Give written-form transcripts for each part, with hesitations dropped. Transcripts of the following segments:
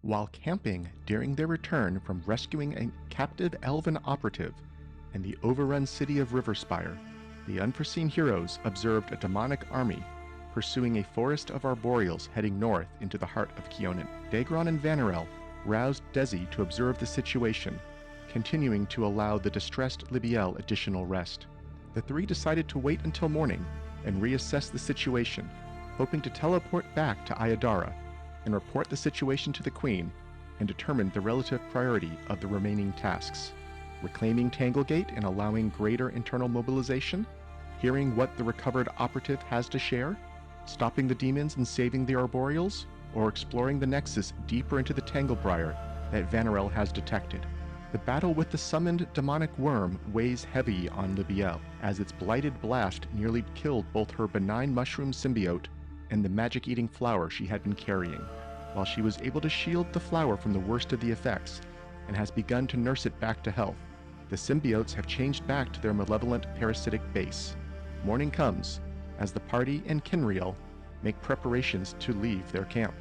While camping during their return from rescuing a captive Elven operative in the overrun city of Riverspire, the Unforeseen heroes observed a demonic army pursuing a forest of arboreals heading north into the heart of Keonan. Daegron and Vanarel roused Dezi to observe the situation, continuing to allow the distressed Libbiel additional rest. The three decided to wait until morning and reassess the situation, hoping to teleport back to Ayadara and report the situation to the Queen and determine the relative priority of the remaining tasks. Reclaiming Tanglegate and allowing greater internal mobilization, hearing what the recovered operative has to share, stopping the demons and saving the arboreals, or exploring the nexus deeper into the Tanglebriar that Vanarel has detected. The battle with the summoned demonic worm weighs heavy on Libbiel, as its blighted blast nearly killed both her benign mushroom symbiote and the magic-eating flower she had been carrying. While she was able to shield the flower from the worst of the effects, and has begun to nurse it back to health, the symbiotes have changed back to their malevolent parasitic base. Morning comes, as the party and Kinriel make preparations to leave their camp.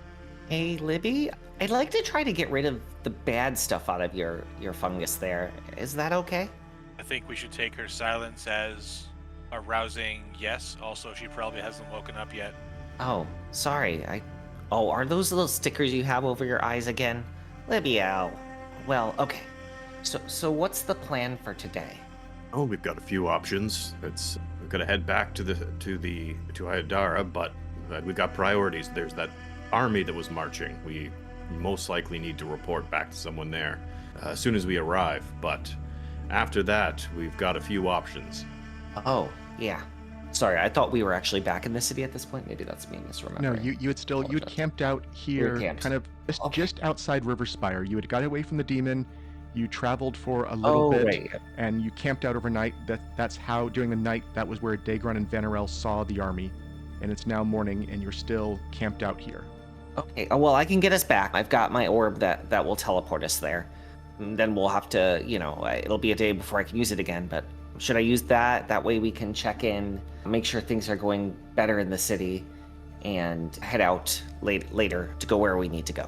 Hey, Libby, I'd like to try to get rid of the bad stuff out of your fungus there. Is that okay? I think we should take her silence as a rousing yes. Also, she probably hasn't woken up yet. Oh, sorry. Oh, are those little stickers you have over your eyes again? Libbiel. Well, okay. So what's the plan for today? Oh, we've got a few options. We're gonna head back to Ayadara, but we've got priorities. There's that army that was marching. We most likely need to report back to someone there as soon as we arrive. But after that, we've got a few options. Oh, yeah. Sorry, I thought we were actually back in the city at this point. Maybe that's me misremembering. No, you had camped out here, kind of just outside Riverspire. You had got away from the demon. You traveled for a little bit, right. And you camped out overnight. That's how, during the night, that was where Daegron and Vanarel saw the army. And it's now morning, and you're still camped out here. Okay, well, I can get us back. I've got my orb that will teleport us there. And then we'll have to, it'll be a day before I can use it again, but should I use that? That way we can check in, make sure things are going better in the city, and head out later to go where we need to go.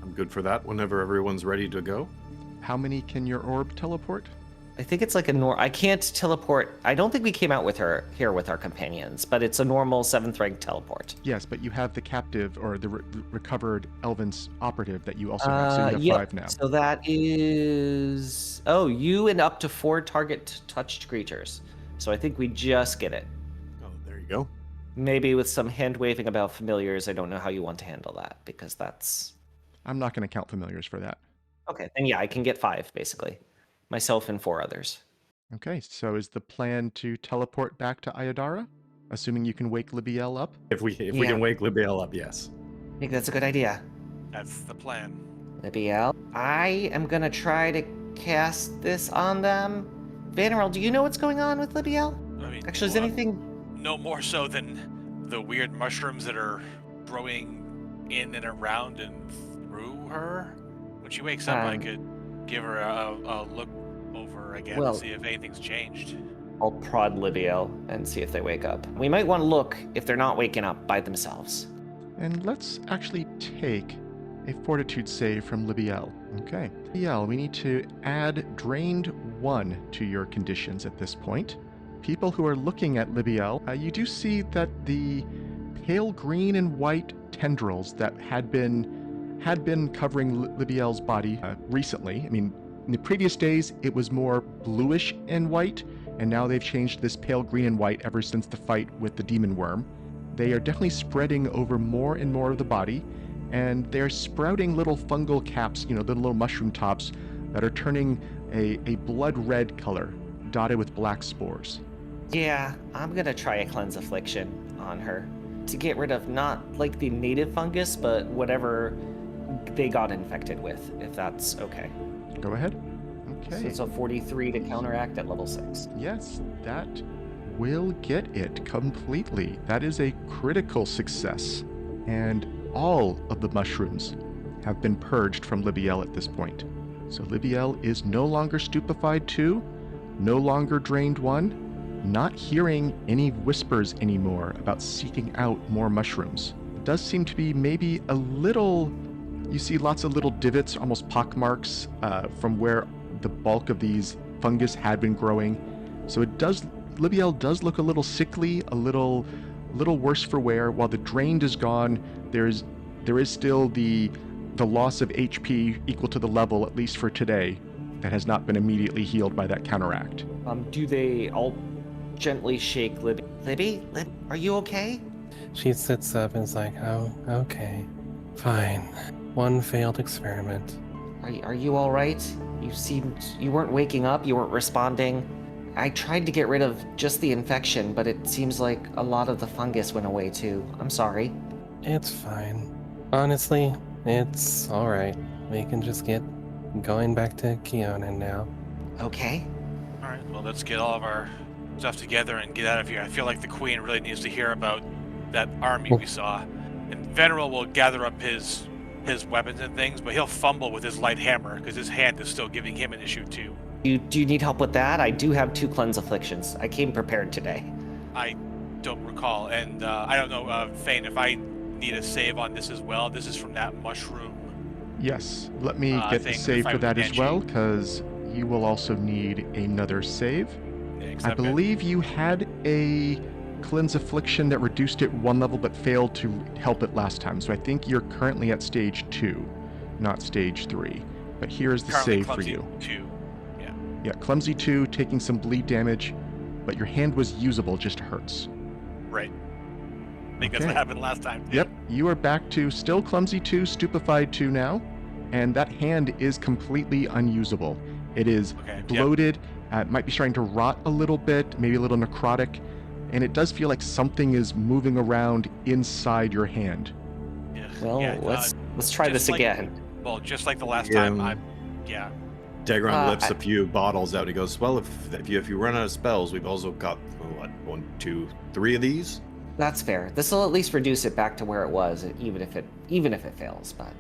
I'm good for that whenever everyone's ready to go. How many can your orb teleport? I think it's like I can't teleport. I don't think we came out with her here with our companions, but it's a normal 7th rank teleport. Yes, but you have the captive or the recovered Elven's operative that you also have, so you have 5 now. So that is... Oh, you and up to 4 target touched creatures. So I think we just get it. Oh, there you go. Maybe with some hand waving about familiars. I don't know how you want to handle that, because that's... I'm not going to count familiars for that. Okay, then yeah, I can get 5, basically. Myself and 4 others. Okay, so is the plan to teleport back to Ayadara? Assuming you can wake Libbiel up? If we can wake Libbiel up, yes. I think that's a good idea. That's the plan. Libbiel, I am going to try to cast this on them. Vanarel, do you know what's going on with Libbiel? I mean, Actually, is anything... No more so than the weird mushrooms that are growing in and around and through her. When she wakes up, I could give her a look over again and see if anything's changed. I'll prod Libbiel and see if they wake up. We might want to look if they're not waking up by themselves. And let's actually take a fortitude save from Libbiel. Okay. Libbiel, we need to add drained 1 to your conditions at this point. People who are looking at Libbiel, you do see that the pale green and white tendrils that had been covering Libbiel's body recently. I mean, in the previous days, it was more bluish and white, and now they've changed this pale green and white ever since the fight with the demon worm. They are definitely spreading over more and more of the body, and they're sprouting little fungal caps, the little mushroom tops that are turning a blood red color, dotted with black spores. Yeah, I'm gonna try a cleanse affliction on her to get rid of not like the native fungus, but whatever they got infected with, if that's okay. Go ahead. Okay. So it's a 43 to counteract at level 6. Yes, that will get it completely. That is a critical success. And all of the mushrooms have been purged from Libbiel at this point. So Libbiel is no longer stupefied 2, no longer drained 1, not hearing any whispers anymore about seeking out more mushrooms. It does seem to be maybe a little You see lots of little divots, almost pockmarks, from where the bulk of these fungus had been growing. So Libbiel does look a little sickly, a little worse for wear. While the drained is gone, there is still the loss of HP equal to the level, at least for today, that has not been immediately healed by that counteract. Do they all gently shake Libby? Libby, are you okay? She sits up and is like, oh, okay. Fine. One failed experiment. Are you all right? You weren't waking up, you weren't responding. I tried to get rid of just the infection, but it seems like a lot of the fungus went away too. I'm sorry. It's fine. Honestly, it's alright. We can just get going back to Keonan now. Okay. All right, well, let's get all of our stuff together and get out of here. I feel like the Queen really needs to hear about that army we saw. And Vanarel will gather up his weapons and things, but he'll fumble with his light hammer because his hand is still giving him an issue too. Do you need help with that? I do have 2 cleanse afflictions. I came prepared today. I don't recall, and I don't know, Fane, if I need a save on this as well. This is from that mushroom. Yes, let me get the save for that as well, because you will also need another save. Yeah, I believe you had a cleanse affliction that reduced it 1 level but failed to help it last time. So I think you're currently at stage 2, not stage 3. But here is the save for you. 2. Yeah, clumsy 2, taking some bleed damage, but your hand was usable, just hurts. Right. I think that's what happened last time. Yep, you are back to still clumsy 2, stupefied 2 now, and that hand is completely unusable. It is bloated, it might be starting to rot a little bit, maybe a little necrotic, and it does feel like something is moving around inside your hand. Yeah. Well, let's try this again. Well, just like the last time, Daegron lifts a few bottles out. He goes, well, if you run out of spells, we've also got, 1, 2, 3 of these? That's fair. This will at least reduce it back to where it was, even if it fails. But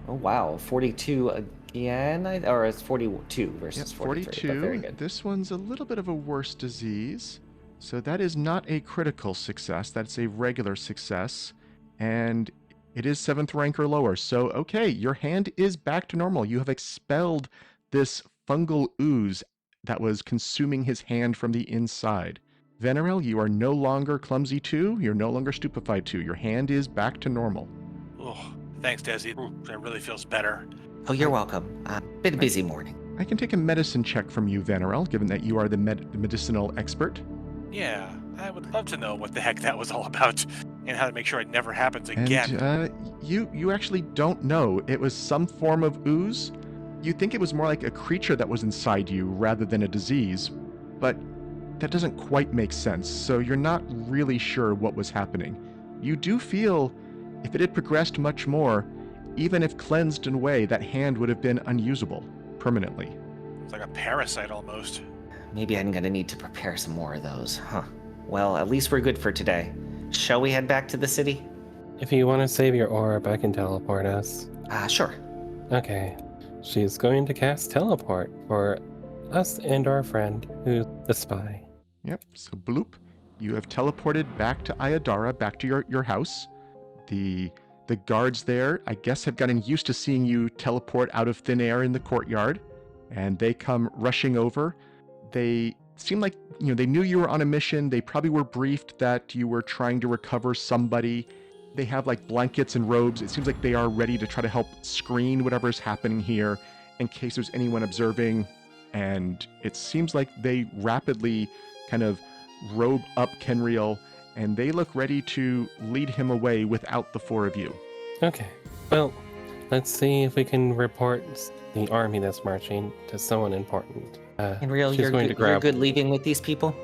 oh wow, 42 again, or it's 42 versus 43. 42. Very good. This one's a little bit of a worse disease, so that is not a critical success. That's a regular success, and it is 7th rank or lower. So okay, your hand is back to normal. You have expelled this fungal ooze that was consuming his hand from the inside. Vanarel, you are no longer clumsy 2, you're no longer stupefied 2. Your hand is back to normal. Oh, thanks, Dezi. That really feels better. Oh, you're welcome. Been a busy morning. I can take a medicine check from you, Vanarel, given that you are the medicinal expert. Yeah, I would love to know what the heck that was all about and how to make sure it never happens again. And you actually don't know. It was some form of ooze. You'd think it was more like a creature that was inside you rather than a disease, but that doesn't quite make sense, so you're not really sure what was happening. You do feel, if it had progressed much more, even if cleansed in a way, that hand would have been unusable permanently. It's like a parasite almost. Maybe I'm gonna need to prepare some more of those, huh? Well, at least we're good for today. Shall we head back to the city? If you want to save your orb, I can teleport us. Sure. Okay. She's going to cast teleport for us and our friend, who's the spy. Yep, so bloop. You have teleported back to Ayadara, back to your house. The guards there, I guess, have gotten used to seeing you teleport out of thin air in the courtyard, and they come rushing over. They seem like, they knew you were on a mission. They probably were briefed that you were trying to recover somebody. They have like blankets and robes. It seems like they are ready to try to help screen whatever's happening here in case there's anyone observing. And it seems like they rapidly kind of robe up Kenriel, and they look ready to lead him away without the 4 of you. Okay. Well, let's see if we can report the army that's marching to someone important. Kenriel, you're good leaving with these people?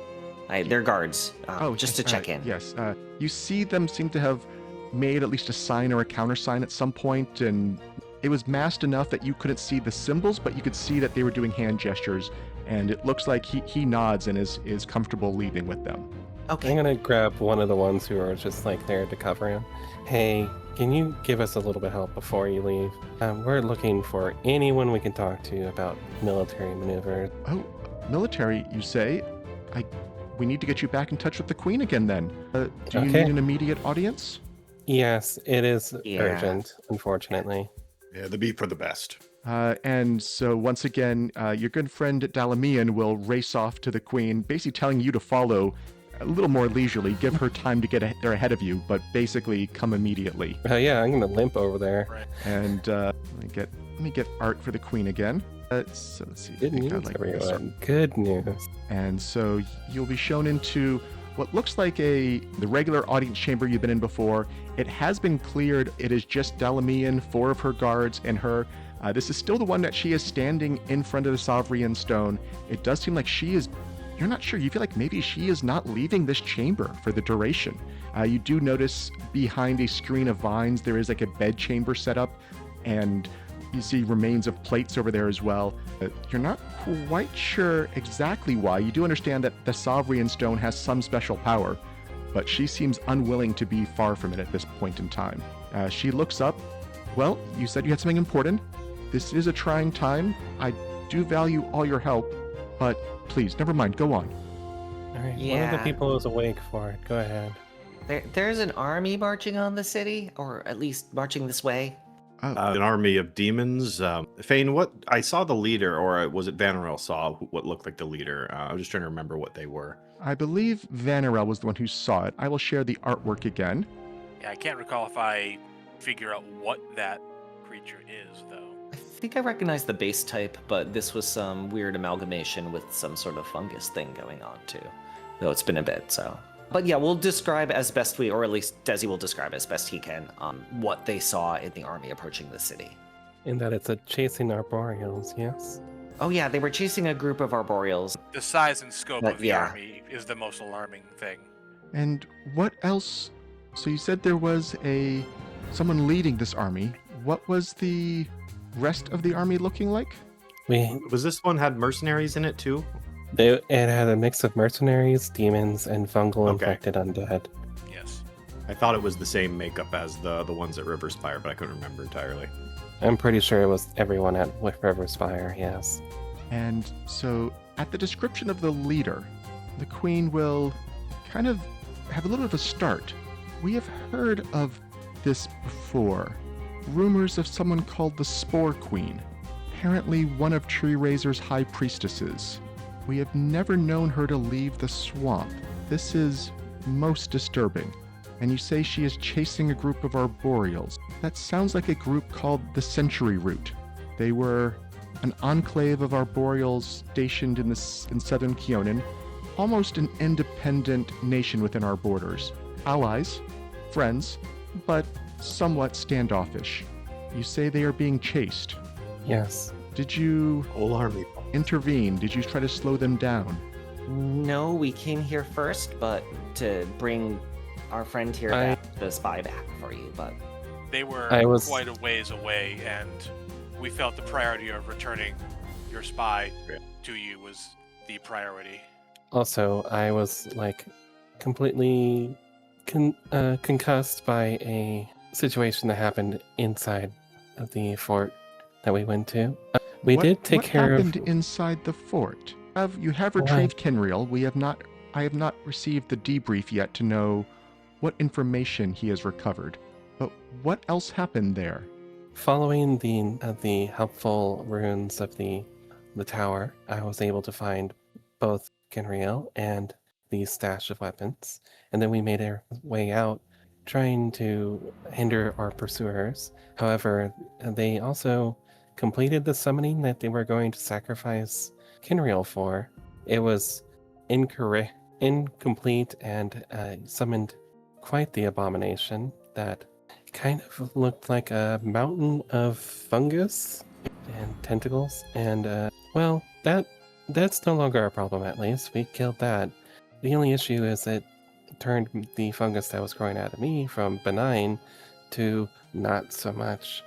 They're guards. Just to check in. Yes. You see them seem to have made at least a sign or a countersign at some point, and it was masked enough that you couldn't see the symbols, but you could see that they were doing hand gestures, and it looks like he nods and is comfortable leaving with them. Okay. I'm gonna grab one of the ones who are just like there to cover him. Hey, can you give us a little bit of help before you leave? We're looking for anyone we can talk to about military maneuvers. Oh, military, you say? We need to get you back in touch with the Queen again then. Do you need an immediate audience? Yes, it is urgent, unfortunately. Yeah, the beef for the best. And so once again, your good friend Dalamian will race off to the queen, basically telling you to follow a little more leisurely, give her time to get there ahead of you, but basically come immediately. Yeah, I'm gonna limp over there. Right. And let me get art for the queen again. So let's see. Good I think news, I like this art. everyone. Good news. And so you'll be shown into what looks like the regular audience chamber you've been in before. It has been cleared. It is just Dalamian, 4 of her guards, and her. This is still the one that she is standing in front of the Sovereign Stone. It does seem like she is. You're not sure. You feel like maybe she is not leaving this chamber for the duration. You do notice behind a screen of vines there is like a bed chamber set up, and you see remains of plates over there as well. You're not quite sure exactly why. You do understand that the Sovereign Stone has some special power, but she seems unwilling to be far from it at this point in time. She looks up. Well, you said you had something important. This is a trying time. I do value all your help, but please, never mind. Go on. All right, one of the Yeah. people is awake for it. Go ahead. There's an army marching on the city, or at least marching this way. An army of demons. Fane, what I saw the leader, or was it Vanarel saw what looked like the leader? I was just trying to remember what they were. I believe Vanarel was the one who saw it. I will share the artwork again. Yeah, I can't recall if I figure out what that creature is, though. I think I recognize the base type, but this was some weird amalgamation with some sort of fungus thing going on too. Though it's been a bit, so. But yeah, we'll describe as best we, or at least Dezi will describe as best he can, what they saw in the army approaching the city. In that it's a chasing arboreals, yes? Oh yeah, they were chasing a group of arboreals. The size and scope But of the yeah. army is the most alarming thing. And what else? So you said there was someone leading this army. What was the rest of the army looking like? Was this one had mercenaries in it too? It had a mix of mercenaries, demons, and fungal Okay. infected undead. Yes. I thought it was the same makeup as the ones at Riverspire, but I couldn't remember entirely. I'm pretty sure it was everyone at Riverspire, yes. And so at the description of the leader, the queen will kind of have a little bit of a start. We have heard of this before. Rumors of someone called the Spore Queen, apparently one of Tree Razor's high priestesses. We have never known her to leave the swamp. This is most disturbing. And you say she is chasing a group of arboreals. That sounds like a group called the Century Root. They were an enclave of arboreals stationed in southern Keonan, almost an independent nation within our borders. Allies, friends, but somewhat standoffish. You say they are being chased. Yes. Did you Whole army. intervene? Did you try to slow them down? No, we came here first, but to bring our friend here back, the spy back for you, but They were I was- quite a ways away, and we felt the priority of returning your spy to you was the priority. Also, I was like completely concussed by a situation that happened inside of the fort that we went to. We did take care What of. happened inside the fort? You have Why? retrieved Kenriel. I have not received the debrief yet to know what information he has recovered. But what else happened there? Following the helpful runes of the tower, I was able to find both Kenriel and the stash of weapons, and then we made our way out, trying to hinder our pursuers. However, they also completed the summoning that they were going to sacrifice Kenriel for. It was incomplete, and summoned quite the abomination that kind of looked like a mountain of fungus and tentacles. And well, that's no longer a problem. At least we killed that. The only issue is it turned the fungus that was growing out of me from benign to not so much.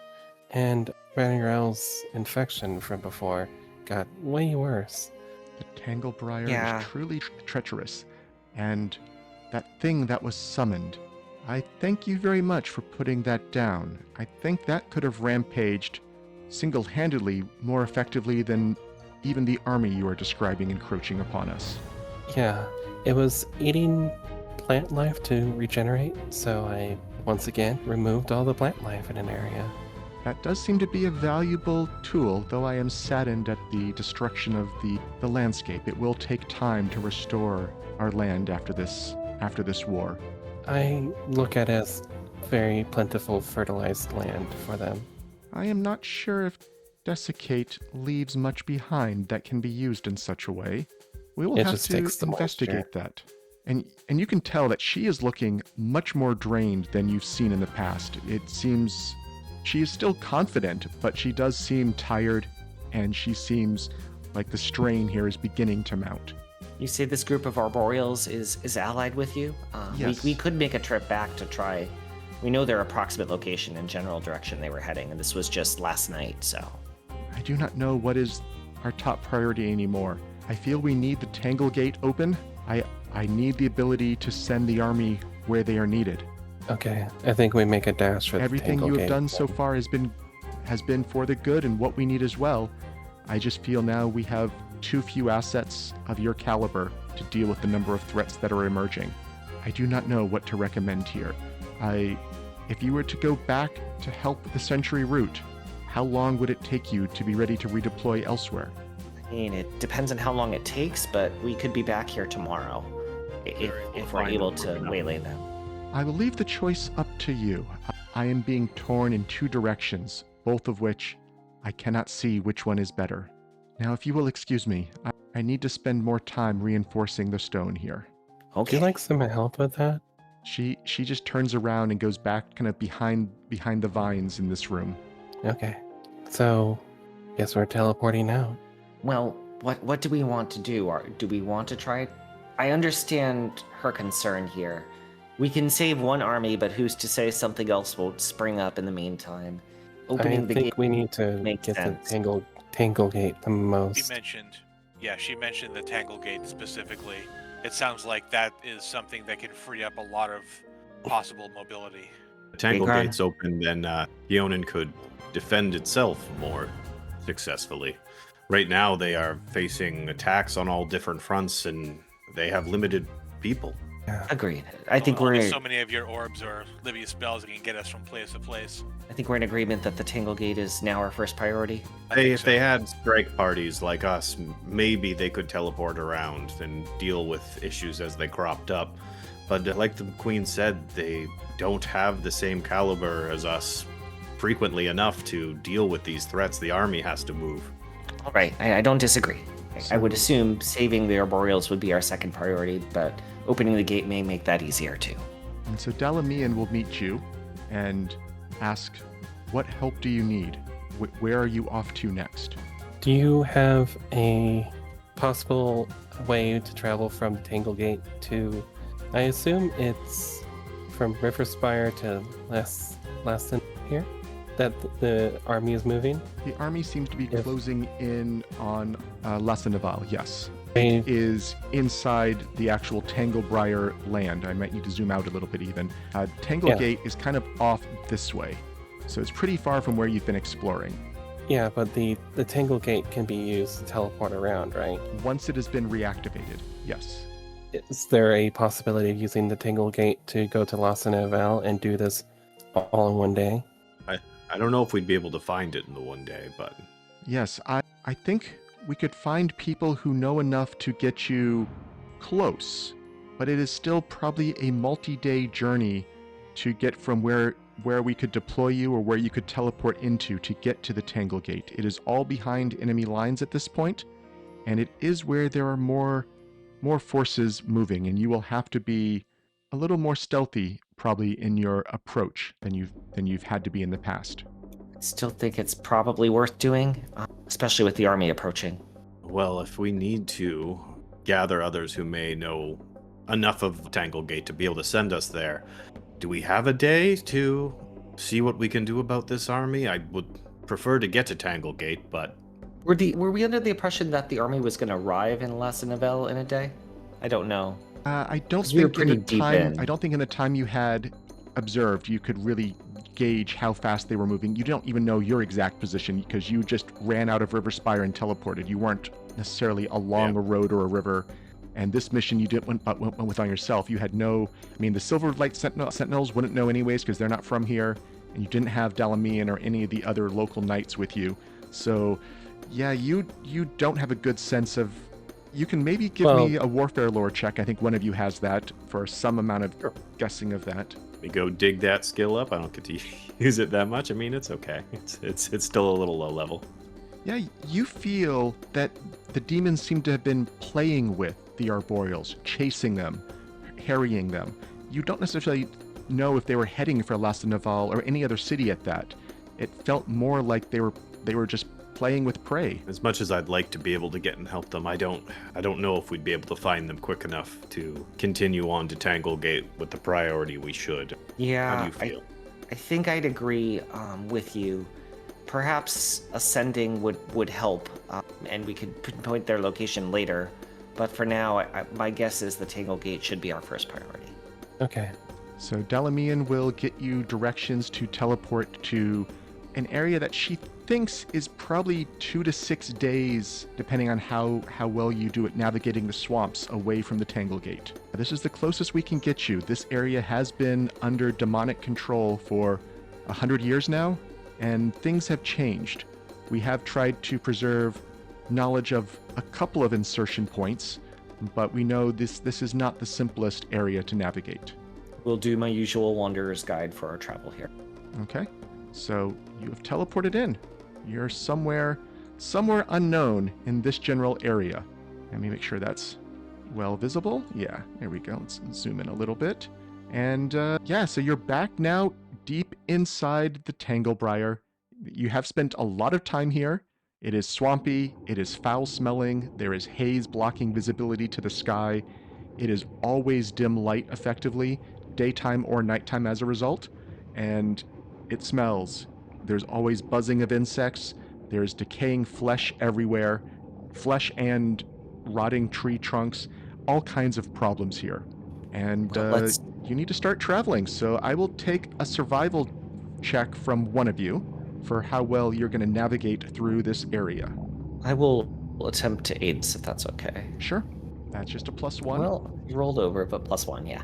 And Vanarel's infection from before got way worse. The Tanglebriar Yeah. is truly treacherous. And that thing that was summoned, I thank you very much for putting that down. I think that could have rampaged single-handedly more effectively than even the army you are describing encroaching upon us. Yeah, it was eating plant life to regenerate, so I once again removed all the plant life in an area. That does seem to be a valuable tool, though I am saddened at the destruction of the landscape. It will take time to restore our land after this war. I look at it as very plentiful fertilized land for them. I am not sure if Desiccate leaves much behind that can be used in such a way. We will It have just to takes the investigate that. And you can tell that she is looking much more drained than you've seen in the past. It seems she is still confident, but she does seem tired, and she seems like the strain here is beginning to mount. You say this group of arboreals is allied with you? Yes. We could make a trip back to try. We know their approximate location and general direction they were heading, and this was just last night, so. I do not know what is our top priority anymore. I feel we need the Tanglegate open. I need the ability to send the army where they are needed. Okay, I think we make a dash for Everything the you have Tanglegate done so then. far has been for the good and what we need as well. I just feel now we have too few assets of your caliber to deal with the number of threats that are emerging. I do not know what to recommend here. If you were to go back to help the Century route, how long would it take you to be ready to redeploy elsewhere? I mean, it depends on how long it takes, but we could be back here tomorrow if we're able to waylay them. I will leave the choice up to you. I am being torn in two directions, both of which I cannot see which one is better. Now, if you will excuse me, I need to spend more time reinforcing the stone here. Would Okay. you like some help with that? She just turns around and goes back kind of behind the vines in this room. Okay. So, guess we're teleporting out. Well, what do we want to do? Or do we want to try? I understand her concern here. We can save one army, but who's to say something else won't spring up in the meantime? Opening I the think gate we need to makes get sense. the Tanglegate the She most. mentioned the Tanglegate specifically. It sounds like that is something that can free up a lot of possible mobility. The Tanglegate's open, then Ionin could defend itself more successfully. Right now, they are facing attacks on all different fronts, and they have limited people. Yeah. Agreed. I think Only we're so many of your orbs or Libbiel spells that can get us from place to place. in agreement that the Tanglegate is now our first priority. If they had strike parties like us, maybe they could teleport around and deal with issues as they cropped up. But like the Queen said, they don't have the same caliber as us frequently enough to deal with these threats. The army has to move. All right, I don't disagree. I would So- assume saving the arboreals would be our second priority, but opening the gate may make that easier too. And so Dalamian will meet you and ask, what help do you need? Where are you off to next? Do you have a possible way to travel from Tanglegate to... I assume it's from Riverspire to Lassen here? That the army is moving? The army seems to be Yes. closing in on Lassenaval, yes. They- It is inside the actual Tanglebriar land. I might need to zoom out a little bit even. Tanglegate is kind of off this way, so it's pretty far from where you've been exploring. Yeah, but the Tanglegate can be used to teleport around, right? Once it has been reactivated, yes. Is there a possibility of using the Tanglegate to go to Lassenaval and do this all in one day? I don't know if we'd be able to find it in the one day, but Yes, I think we could find people who know enough to get you close, but it is still probably a multi-day journey to get from where we could deploy you or where you could teleport into to get to the Tanglegate. It is all behind enemy lines at this point, and it is where there are more forces moving, and you will have to be a little more stealthy probably in your approach than you've had to be in the past. Still think it's probably worth doing, especially with the army approaching. well, if we need to gather others who may know enough of Tanglegate to be able to send us there, do we have a day to see what we can do about this army? I would prefer to get to Tanglegate, but Were we under the impression that the army was going to arrive in Lassenavel in a day? I don't know. I don't 'Cause we were think in the pretty deep time. in. I don't think in the time you had observed, you could really gauge how fast they were moving. You don't even know your exact position because you just ran out of Riverspire and teleported. You weren't necessarily along a road or a river. And this mission you went with on yourself. You had no. I mean, the Silver Light Sentinels wouldn't know anyways because they're not from here. and you didn't have Dalamian or any of the other local knights with you. So, yeah, you don't have a good sense of... You can maybe give me a warfare lore check. I think one of you has that for some amount of guessing of that. We go dig that skill up. I don't get to use it that much. I mean, it's okay. It's still a little low level. Yeah, you feel that the demons seem to have been playing with the arboreals, chasing them, harrying them. You don't necessarily know if they were heading for Las Naval or any other city at that. It felt more like they were just playing with prey. As much as I'd like to be able to get and help them, I don't know if we'd be able to find them quick enough to continue on to Tanglegate with the priority we should. Yeah, how do you feel? I think I'd agree with you. Perhaps ascending would help, and we could pinpoint their location later. But for now, my guess is the Tanglegate should be our first priority. Okay. So Dalamian will get you directions to teleport to an area that she thinks is probably 2 to 6 days, depending on how well you do at navigating the swamps away from the Tanglegate. This is the closest we can get you. This area has been under demonic control for 100 years now, and things have changed. We have tried to preserve knowledge of a couple of insertion points, but we know this is not the simplest area to navigate. We'll do my usual Wanderer's Guide for our travel here. Okay, so you have teleported in. You're somewhere unknown in this general area. Let me make sure that's well visible. Yeah, there we go. Let's zoom in a little bit. And yeah, so you're back now deep inside the Tanglebriar. You have spent a lot of time here. It is swampy, it is foul-smelling, there is haze blocking visibility to the sky. It is always dim light, effectively, daytime or nighttime as a result, and it smells. There's always buzzing of insects, there's decaying flesh everywhere, flesh and rotting tree trunks, all kinds of problems here. And you need to start traveling, so I will take a survival check from one of you for how well you're going to navigate through this area. I will attempt to aid if that's okay. Sure. That's just a +1. Well, you rolled over, but +1, yeah.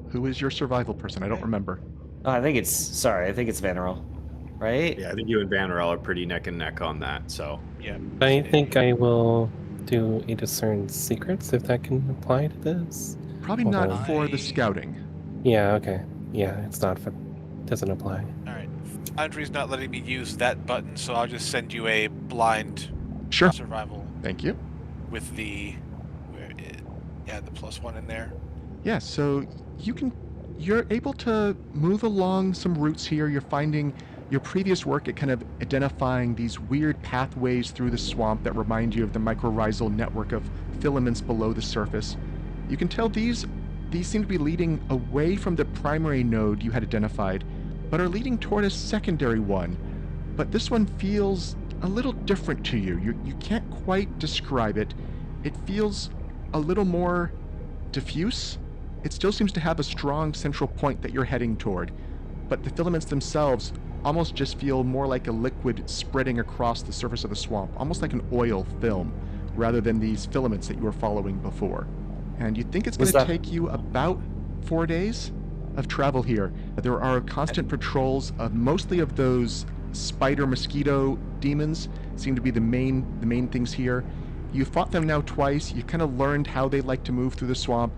Who is your survival person? I don't remember. Oh, I think it's Vanarel, right? Yeah, I think you and Vanarel are pretty neck and neck on that, so. Yeah. I think I will do a discern secrets if that can apply to this. Probably not for the scouting. Yeah, okay. Yeah, it's not for... doesn't apply. All right. Foundry's not letting me use that button, so I'll just send you a blind Sure. survival Thank you. with the the +1 in there. Yeah, so you're able to move along some routes here. You're finding your previous work at kind of identifying these weird pathways through the swamp that remind you of the mycorrhizal network of filaments below the surface. You can tell these seem to be leading away from the primary node you had identified, but are leading toward a secondary one. But this one feels a little different to you. You can't quite describe it. It feels a little more diffuse. It still seems to have a strong central point that you're heading toward, but the filaments themselves almost just feel more like a liquid spreading across the surface of the swamp, almost like an oil film, rather than these filaments that you were following before. And you think it's going to take you about 4 days of travel here. There are constant patrols of mostly of those spider mosquito demons seem to be the main things here. You fought them now twice. You kind of learned how they like to move through the swamp.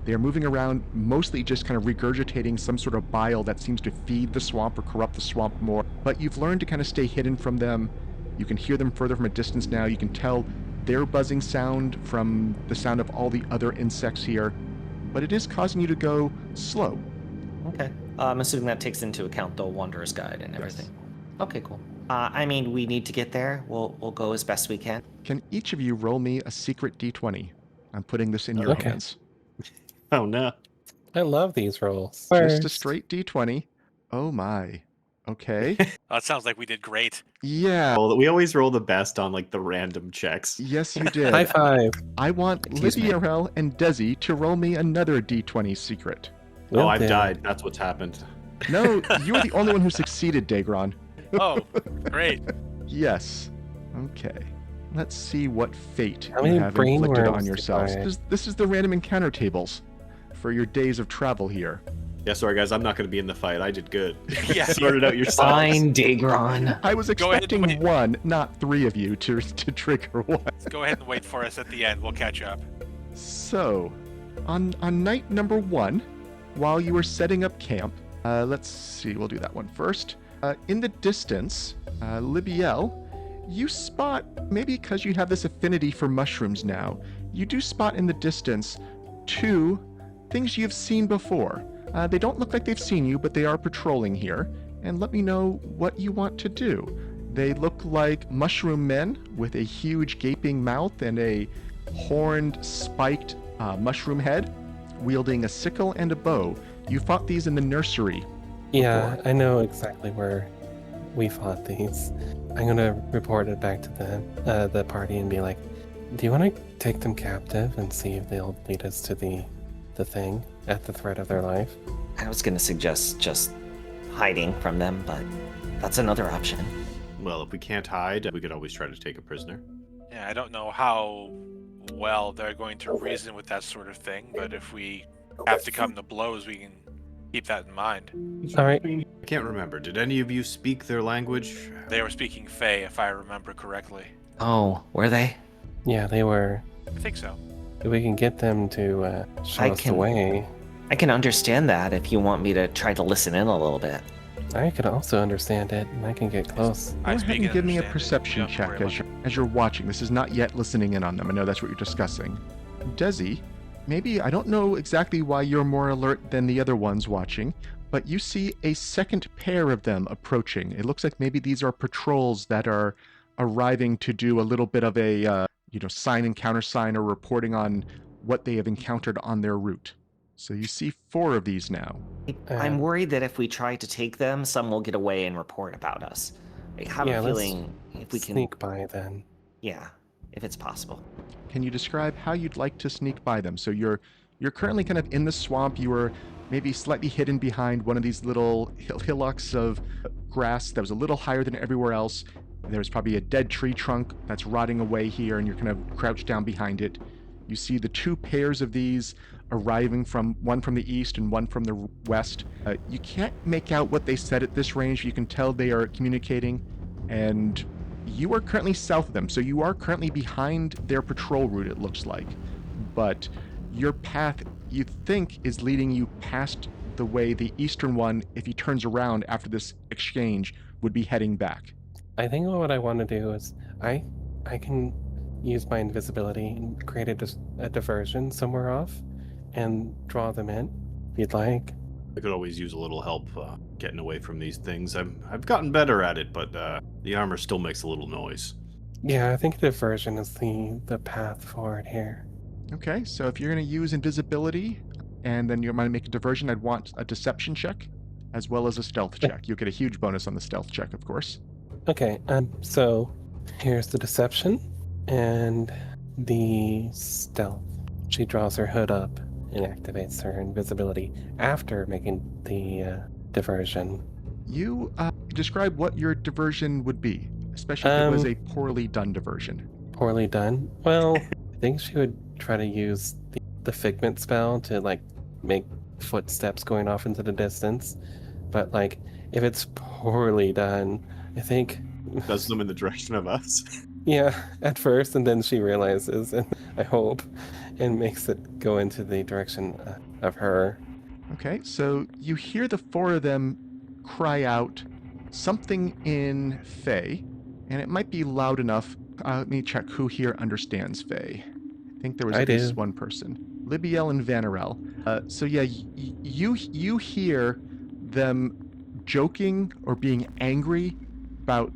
They're moving around, mostly just kind of regurgitating some sort of bile that seems to feed the swamp or corrupt the swamp more. But you've learned to kind of stay hidden from them. You can hear them further from a distance now. You can tell their buzzing sound from the sound of all the other insects here. But it is causing you to go slow. Okay. I'm assuming that takes into account the Wanderer's Guide and everything. Yes. Okay, cool. I mean, we need to get there. We'll go as best we can. Can each of you roll me a secret D20? I'm putting this in your hands. Oh, no. I love these rolls. Just a straight D20. Oh, my. Okay. It sounds like we did great. Yeah. Well, we always roll the best on, like, the random checks. Yes, you did. High five. I want Libbiel and Dezi to roll me another D20 secret. Oh, I've died. That's what's happened. No, you were the only one who succeeded, Daegron. Oh, great. Yes. Okay. Let's see what fate How you many have brain inflicted worms on yourselves. did I- This is the random encounter tables for your days of travel here. Yeah, sorry guys, I'm not going to be in the fight. I did good. Yeah. Sort it out yourselves. Fine, Daegron. I was Go ahead and expecting wait. one, not three of you to trigger one. Go ahead and wait for us at the end. We'll catch up. So, on night number 1, while you were setting up camp, let's see, we'll do that one first. In the distance, Libbiel, you spot, maybe because you have this affinity for mushrooms now, you do spot in the distance 2 things you've seen before. They don't look like they've seen you, but they are patrolling here. And let me know what you want to do. They look like mushroom men with a huge gaping mouth and a horned, spiked mushroom head, wielding a sickle and a bow. You fought these in the nursery. Yeah, I know exactly where we fought these. I'm gonna report it back to the party and be like, do you want to take them captive and see if they'll lead us to the thing at the threat of their life? I was going to suggest just hiding from them, but that's another option. Well, if we can't hide, we could always try to take a prisoner. Yeah, I don't know how well they're going to reason with that sort of thing, but if we have to come to blows, we can keep that in mind. All right. I can't remember. Did any of you speak their language? They were speaking Fey, if I remember correctly. Oh, were they? Yeah, they were. I think so. If we can get them to show I us the can- way. I can understand that if you want me to try to listen in a little bit. I can also understand it, and I can get close. Go I ahead speak and and give me a understand it. perception Don't check worry about as you're watching. This is not yet listening in on them. I know that's what you're discussing. Dezi, maybe, I don't know exactly why you're more alert than the other ones watching, but you see a second pair of them approaching. It looks like maybe these are patrols that are arriving to do a little bit of a sign and countersign or reporting on what they have encountered on their route. So you see 4 of these now. I'm worried that if we try to take them, some will get away and report about us. I have Yeah, a let's feeling if we can... Sneak by then. Yeah, if it's possible. Can you describe how you'd like to sneak by them? So you're currently kind of in the swamp. You were maybe slightly hidden behind one of these little hillocks of grass that was a little higher than everywhere else. There's probably a dead tree trunk that's rotting away here, and you're kind of crouched down behind it. You see the 2 pairs of these arriving, one from the east and one from the west. You can't make out what they said at this range. You can tell they are communicating, and you are currently south of them, so you are currently behind their patrol route, it looks like. But your path, you think, is leading you past the way the eastern one, if he turns around after this exchange, would be heading back. I think what I want to do is I can use my invisibility and create a diversion somewhere off and draw them in, if you'd like. I could always use a little help getting away from these things. I've gotten better at it, but the armor still makes a little noise. Yeah, I think diversion is the path forward here. Okay, so if you're going to use invisibility and then you're going to make a diversion, I'd want a deception check as well as a stealth check. You'll get a huge bonus on the stealth check, of course. Okay, so here's the deception and the stealth. She draws her hood up and activates her invisibility after making the diversion. You describe what your diversion would be, especially if it was a poorly done diversion. Poorly done? Well, I think she would try to use the figment spell to make footsteps going off into the distance. But if it's poorly done, I think Does them in the direction of us. yeah, at first, and then she realizes, and I hope, and makes it go into the direction of her. Okay, so you hear the 4 of them cry out something in Fey, and it might be loud enough. Let me check who here understands Fey. I think there was at least one person. Libbiel and Vanarel. So yeah, you hear them joking or being angry about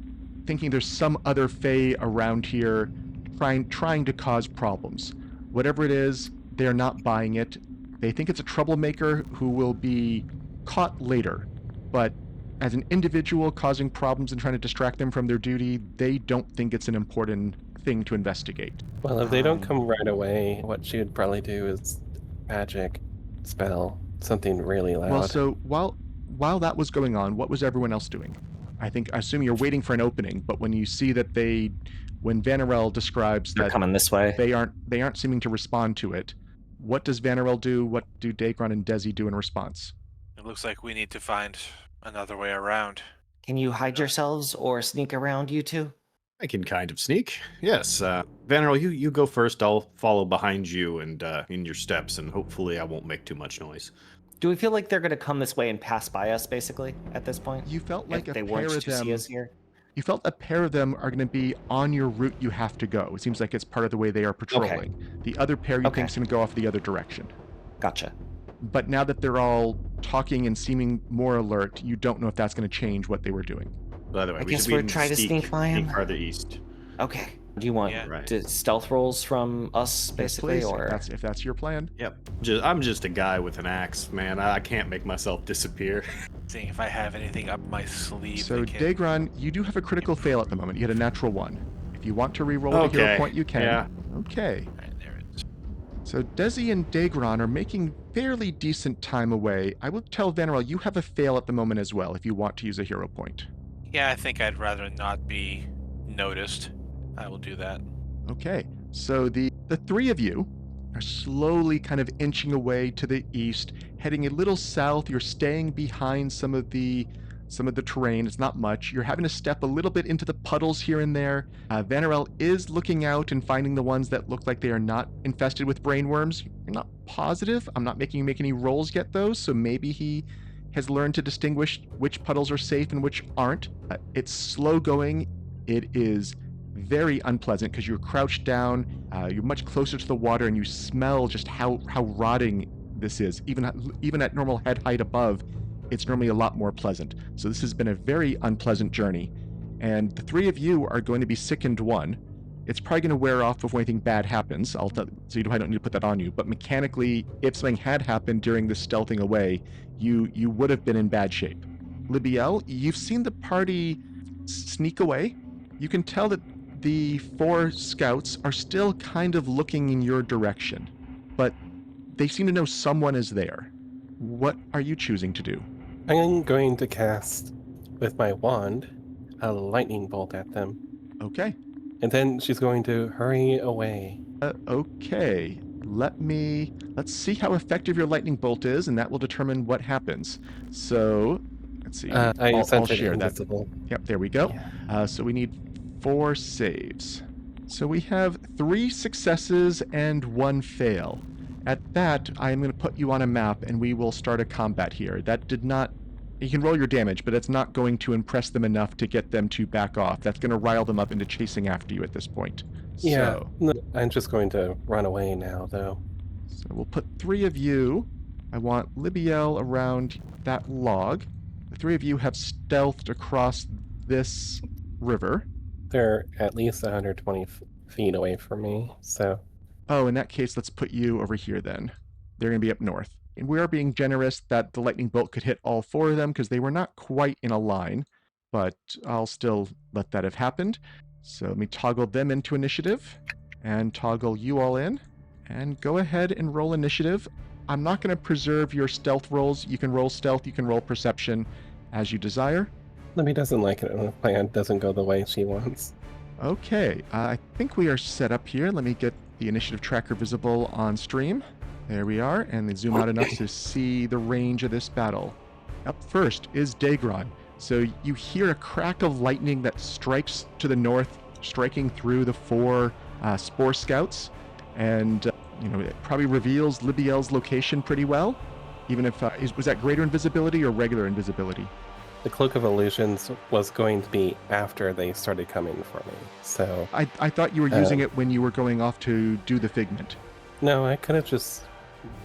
thinking there's some other Fey around here trying to cause problems. Whatever it is, they're not buying it. They think it's a troublemaker who will be caught later. But as an individual causing problems and trying to distract them from their duty, they don't think it's an important thing to investigate. Well, if they don't come right away, what she would probably do is magic spell something really loud. Well, so while that was going on, what was everyone else doing? I assume you're waiting for an opening, but when you see that when Vanarel describes They're that coming this way. they aren't seeming to respond to it, what does Vanarel do? What do Daegron and Dezi do in response? It looks like we need to find another way around. Can you hide yourselves or sneak around, you two? I can kind of sneak. Yes, Vanarel, you go first. I'll follow behind you and in your steps, and hopefully I won't make too much noise. Do we feel like they're going to come this way and pass by us, basically, at this point? You felt like if a they pair weren't of to see them. us here? You felt a pair of them are going to be on your route you have to go. It seems like it's part of the way they are patrolling. The other pair you Okay. think is going to go off the other direction. Gotcha. But now that they're all talking and seeming more alert, you don't know if that's going to change what they were doing. By the way, I we guess should we're trying to sneak by him. farther east. Okay. Do you want Yeah. Right. stealth rolls from us, basically, yes, please, or if that's your plan. Yep. I'm just a guy with an axe, man. I can't make myself disappear. Seeing if I have anything up my sleeve. So, that can- Daegron, you do have a critical fail at the moment. You had a natural 1. If you want to re-roll the hero point, you can. Yeah. Okay. Alright, there it is. So Dezi and Daegron are making fairly decent time away. I will tell Vanarel you have a fail at the moment as well if you want to use a hero point. Yeah, I think I'd rather not be noticed. I will do that. Okay. So the three of you are slowly kind of inching away to the east, heading a little south. You're staying behind some of the terrain. It's not much. You're having to step a little bit into the puddles here and there. Vanarel is looking out and finding the ones that look like they are not infested with brainworms. You're not positive. I'm not making you make any rolls yet, though, so maybe he has learned to distinguish which puddles are safe and which aren't. It's slow going. It is very unpleasant because you're crouched down. You're much closer to the water, and you smell just how rotting this is. Even at normal head height above, it's normally a lot more pleasant. So this has been a very unpleasant journey, and the three of you are going to be sickened 1. It's probably going to wear off before anything bad happens. So I don't need to put that on you. But mechanically, if something had happened during this stealthing away, you would have been in bad shape. Libbiel, you've seen the party sneak away. You can tell that the 4 scouts are still kind of looking in your direction, but they seem to know someone is there. What are you choosing to do? I'm going to cast, with my wand, a lightning bolt at them. Okay. And then she's going to hurry away. Okay. Let's see how effective your lightning bolt is, and that will determine what happens. So, let's see. I sent it share that. invisible. Yep, there we go. Yeah. So we need 4 saves. So we have 3 successes and 1 fail. At that, I am going to put you on a map, and we will start a combat here. That did not... You can roll your damage, but it's not going to impress them enough to get them to back off. That's going to rile them up into chasing after you at this point. Yeah, So, no, I'm just going to run away now, though. so we'll put 3 of you. I want Libbiel around that log. The 3 of you have stealthed across this river. They're at least 120 feet away from me, so... Oh, in that case, let's put you over here then. They're going to be up north. And we are being generous that the lightning bolt could hit all 4 of them because they were not quite in a line, but I'll still let that have happened. So let me toggle them into initiative and toggle you all in and go ahead and roll initiative. I'm not going to preserve your stealth rolls. You can roll stealth, you can roll perception as you desire. Libby doesn't like it when the plan doesn't go the way she wants. Okay, I think we are set up here. Let me get the initiative tracker visible on stream. There we are, and then zoom out enough to see the range of this battle. Up first is Daegron. So you hear a crack of lightning that strikes to the north, striking through the 4 Spore scouts, and it probably reveals Libbiel's location pretty well. Even if was that greater invisibility or regular invisibility? The Cloak of Illusions was going to be after they started coming for me, so... I thought you were using it when you were going off to do the figment. No, I could have just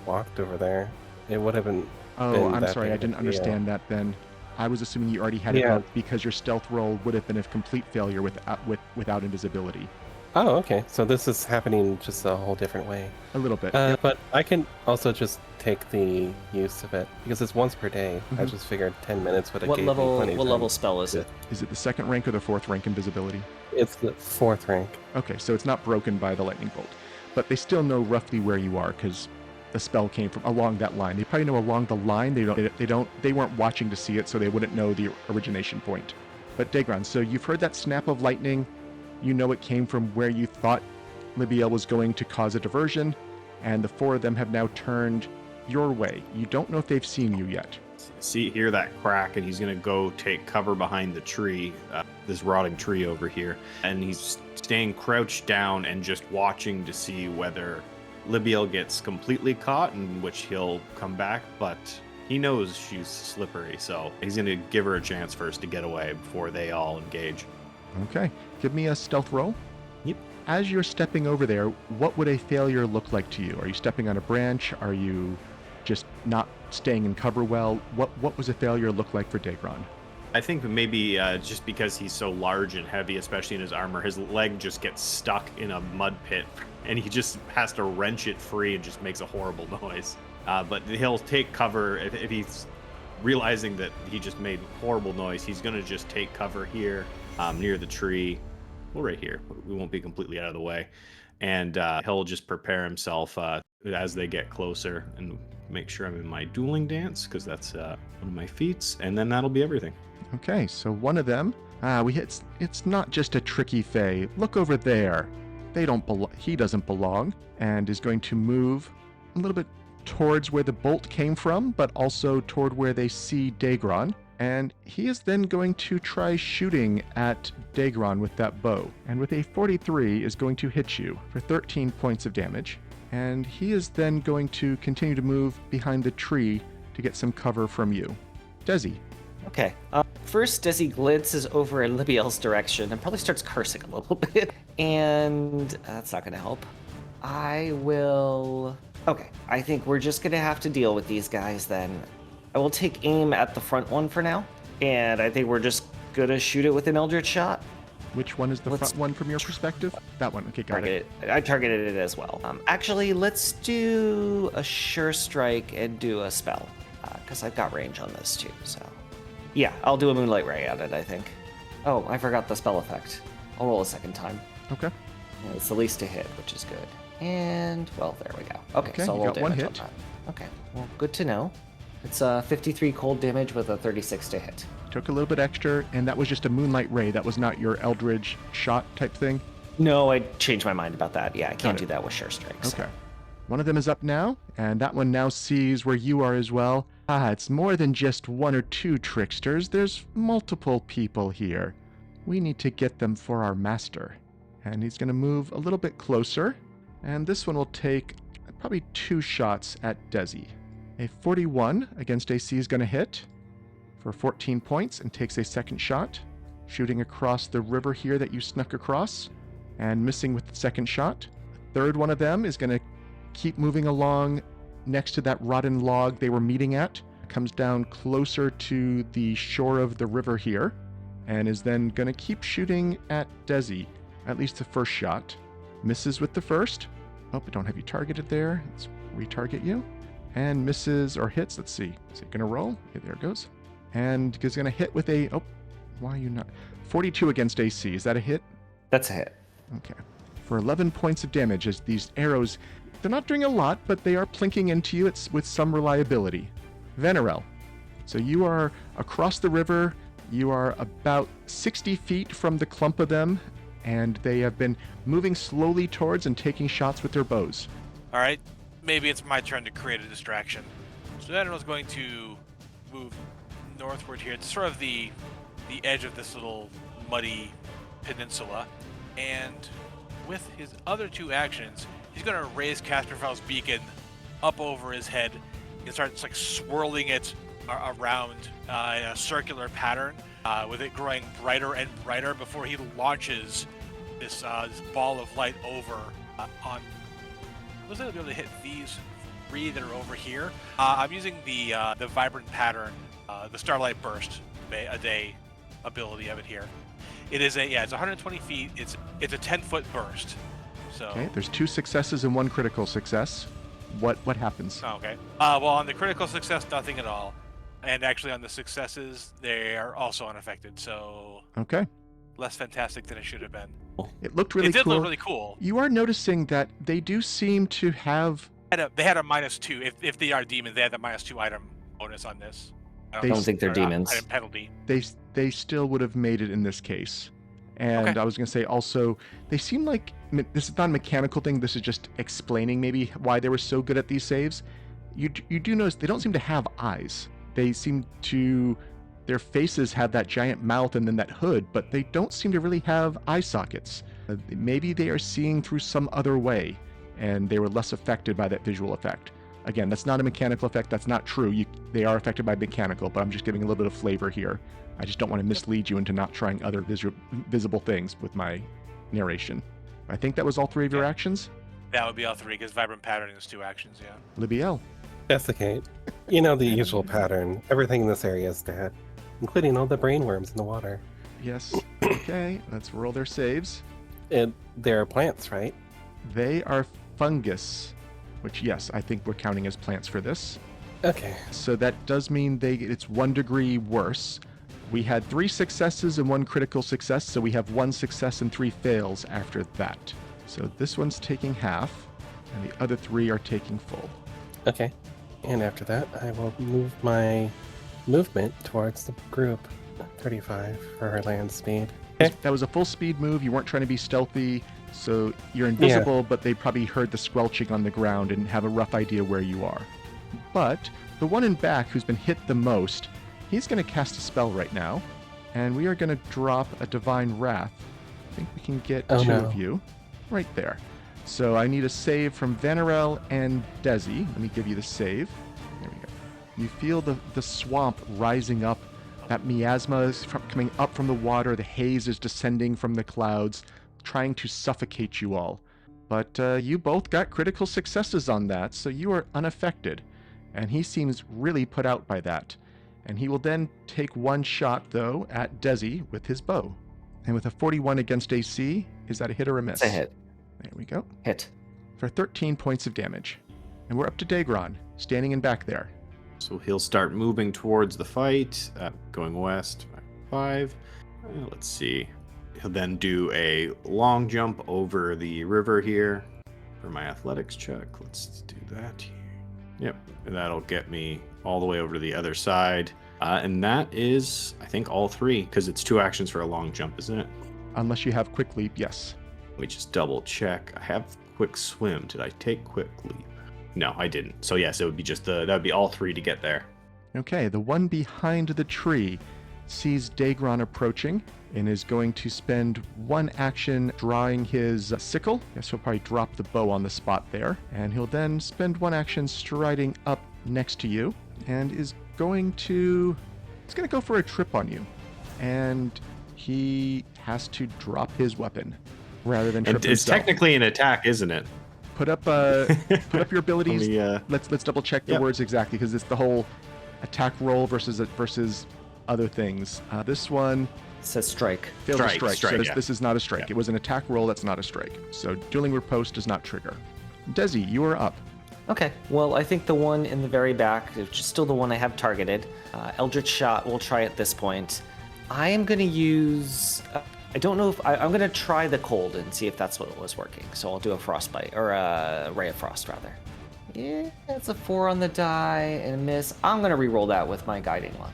walked over there. It would have been... Oh, I'm that sorry, I big of a didn't understand that then. I was assuming you already had it Yeah. out because your stealth roll would have been a complete failure without invisibility. Oh, okay. So this is happening just a whole different way. A little bit. But I can also just take the use of it because it's once per day. I Mhm. just figured 10 minutes would have What gave me level? plenty of What time. level spell is it? Is it the 2nd rank or the 4th rank invisibility? It's the 4th rank. Okay, so it's not broken by the lightning bolt. But they still know roughly where you are because the spell came from along that line. They probably know along the line. They weren't watching to see it, so they wouldn't know the origination point. But Daegron, so you've heard that snap of lightning. You know it came from where you thought Libbiel was going to cause a diversion, and the 4 of them have now turned your way. You don't know if they've seen you yet. hear that crack, and he's gonna go take cover behind the tree, this rotting tree over here, and he's staying crouched down and just watching to see whether Libbiel gets completely caught, in which he'll come back, but he knows she's slippery, so he's gonna give her a chance first to get away before they all engage. Okay, give me a stealth roll. Yep. As you're stepping over there, what would a failure look like to you? Are you stepping on a branch? Are you just not staying in cover well? What was a failure look like for Daegron? I think maybe just because he's so large and heavy, especially in his armor, his leg just gets stuck in a mud pit, and he just has to wrench it free and just makes a horrible noise. But he'll take cover if he's realizing that he just made horrible noise. He's going to just take cover here near the tree. Well, right here. We won't be completely out of the way. And he'll just prepare himself as they get closer and make sure I'm in my dueling dance, because that's one of my feats. And then that'll be everything. Okay, so one of them, it's not just a tricky Fae. Look over there. He doesn't belong, and is going to move a little bit towards where the bolt came from, but also toward where they see Daegron. And he is then going to try shooting at Daegron with that bow. And with a 43 is going to hit you for 13 points of damage. And he is then going to continue to move behind the tree to get some cover from you. Dezi. Okay. First, Dezi glances over in Libbiel's direction and probably starts cursing a little bit. And that's not going to help. Okay, I think we're just going to have to deal with these guys then. I will take aim at the front one for now. And I think we're just going to shoot it with an Eldritch shot. Which one is the front one from your perspective? That one. Okay, got it. I targeted it as well. Actually, let's do a Sure Strike and do a spell. Because I've got range on this too, so... Yeah, I'll do a Moonlight Ray at it, I think. Oh, I forgot the spell effect. I'll roll a second time. Okay. Yeah, it's the least to hit, which is good. And, well, there we go. Okay, so I'll you roll got one damage hit. on that. Okay, well, good to know. It's 53 cold damage with a 36 to hit. Took a little bit extra, and that was just a Moonlight Ray. That was not your Eldritch shot type thing? No, I changed my mind about that. Yeah, I can't do that with Sure Strike. So. Okay. One of them is up now, and that one now sees where you are as well. It's more than just one or two tricksters. There's multiple people here. We need to get them for our master. And he's going to move a little bit closer, and this one will take probably 2 shots at Dezi. A 41 against AC is going to hit for 14 points and takes a second shot, shooting across the river here that you snuck across, and missing with the second shot. A third one of them is going to keep moving along next to that rotten log they were meeting at, comes down closer to the shore of the river here, and is then going to keep shooting at Dezi, at least the first shot. Misses with the first. Oh, I don't have you targeted there. Let's retarget you. And misses or hits. Let's see. Is it going to roll? Okay, there it goes. And is going to hit with a... Oh, why are you not... 42 against AC. Is that a hit? That's a hit. Okay. For 11 points of damage as these arrows... They're not doing a lot, but they are plinking into you. It's with some reliability. Vanarel. So you are across the river. You are about 60 feet from the clump of them, and they have been moving slowly towards and taking shots with their bows. All right, maybe it's my turn to create a distraction. So Vanarel's going to move northward here. It's sort of the edge of this little muddy peninsula, and with his other 2 actions, he's going to raise Casperfel's beacon up over his head and start like swirling it around in a circular pattern, with it growing brighter and brighter before he launches this ball of light over on. Looks like he'll be able to hit these 3 that are over here. I'm using the vibrant pattern, the Starlight Burst a day ability of it here. It is it's 120 feet. It's a 10-foot burst. So. Okay, there's 2 successes and 1 critical success. What happens? Oh, okay. Well, on the critical success, nothing at all. And actually on the successes, they are also unaffected. So okay. Less fantastic than it should have been. It looked really cool. It did look really cool. You are noticing that they do seem to have... They had a -2. If they are demons, they had the -2 item bonus on this. I don't think they're demons. Item penalty. They still would have made it in this case. And okay. I was going to say also, they seem like... This is not a mechanical thing. This is just explaining maybe why they were so good at these saves. You do notice they don't seem to have eyes. They seem to... Their faces have that giant mouth and then that hood, but they don't seem to really have eye sockets. Maybe they are seeing through some other way, and they were less affected by that visual effect. Again, that's not a mechanical effect. That's not true. They are affected by mechanical, but I'm just giving a little bit of flavor here. I just don't want to mislead you into not trying other visible things with my narration. I think that was all 3 of your actions. That would be all 3, because Vibrant Patterning is 2 actions, yeah. Libbiel. Investigate. You know the usual pattern. Everything in this area is dead, including all the brainworms in the water. Yes. Okay, let's roll their saves. They're plants, right? They are fungus, which, yes, I think we're counting as plants for this. Okay. So that does mean it's 1 degree worse. We had 3 successes and 1 critical success, so we have 1 success and 3 fails after that. So this one's taking half, and the other 3 are taking full. Okay. And after that, I will move my movement towards the group. 35 for her land speed. Okay. That was a full speed move. You weren't trying to be stealthy, so you're invisible, but they probably heard the squelching on the ground and have a rough idea where you are. But the one in back who's been hit the most, he's going to cast a spell right now, and we are going to drop a Divine Wrath. I think we can get 2 of you right there. So I need a save from Vanarel and Dezi. Let me give you the save. There we go. You feel the swamp rising up. That miasma is coming up from the water. The haze is descending from the clouds, trying to suffocate you all. But you both got critical successes on that, so you are unaffected. And he seems really put out by that. And he will then take 1 shot, though, at Dezi with his bow. And with a 41 against AC, is that a hit or a miss? It's a hit. There we go. Hit. For 13 points of damage. And we're up to Daegron, standing in back there. So he'll start moving towards the fight, going west. 5. Let's see. He'll then do a long jump over the river here for my athletics check. Let's do that here. Yep, and that'll get me all the way over to the other side. And that is, I think, all 3, because it's 2 actions for a long jump, isn't it? Unless you have Quick Leap, yes. Let me just double check. I have Quick Swim. Did I take Quick Leap? No, I didn't. So yes, it would be just that would be all 3 to get there. Okay, the one behind the tree sees Daegron approaching and is going to spend 1 action drawing his sickle. Yes, he'll probably drop the bow on the spot there. And he'll then spend 1 action striding up next to you and is going to... He's going to go for a trip on you. And he has to drop his weapon rather than trip himself. It's technically an attack, isn't it? Put up your abilities. Let's double check the words exactly, because it's the whole attack roll versus other things. This one says strike. Failed to strike. So yeah. this is not a strike. Yeah. It was an attack roll. That's not a strike. So dueling riposte does not trigger. Dezi, you are up. Okay, well, I think the one in the very back, which is still the one I have targeted, Eldritch Shot, we'll try at this point. I am going to use... I don't know if... I'm going to try the cold and see if that's what was working. So I'll do a Frostbite, or a Ray of Frost, rather. Yeah, it's a 4 on the die and a miss. I'm going to re-roll that with my Guiding Luck.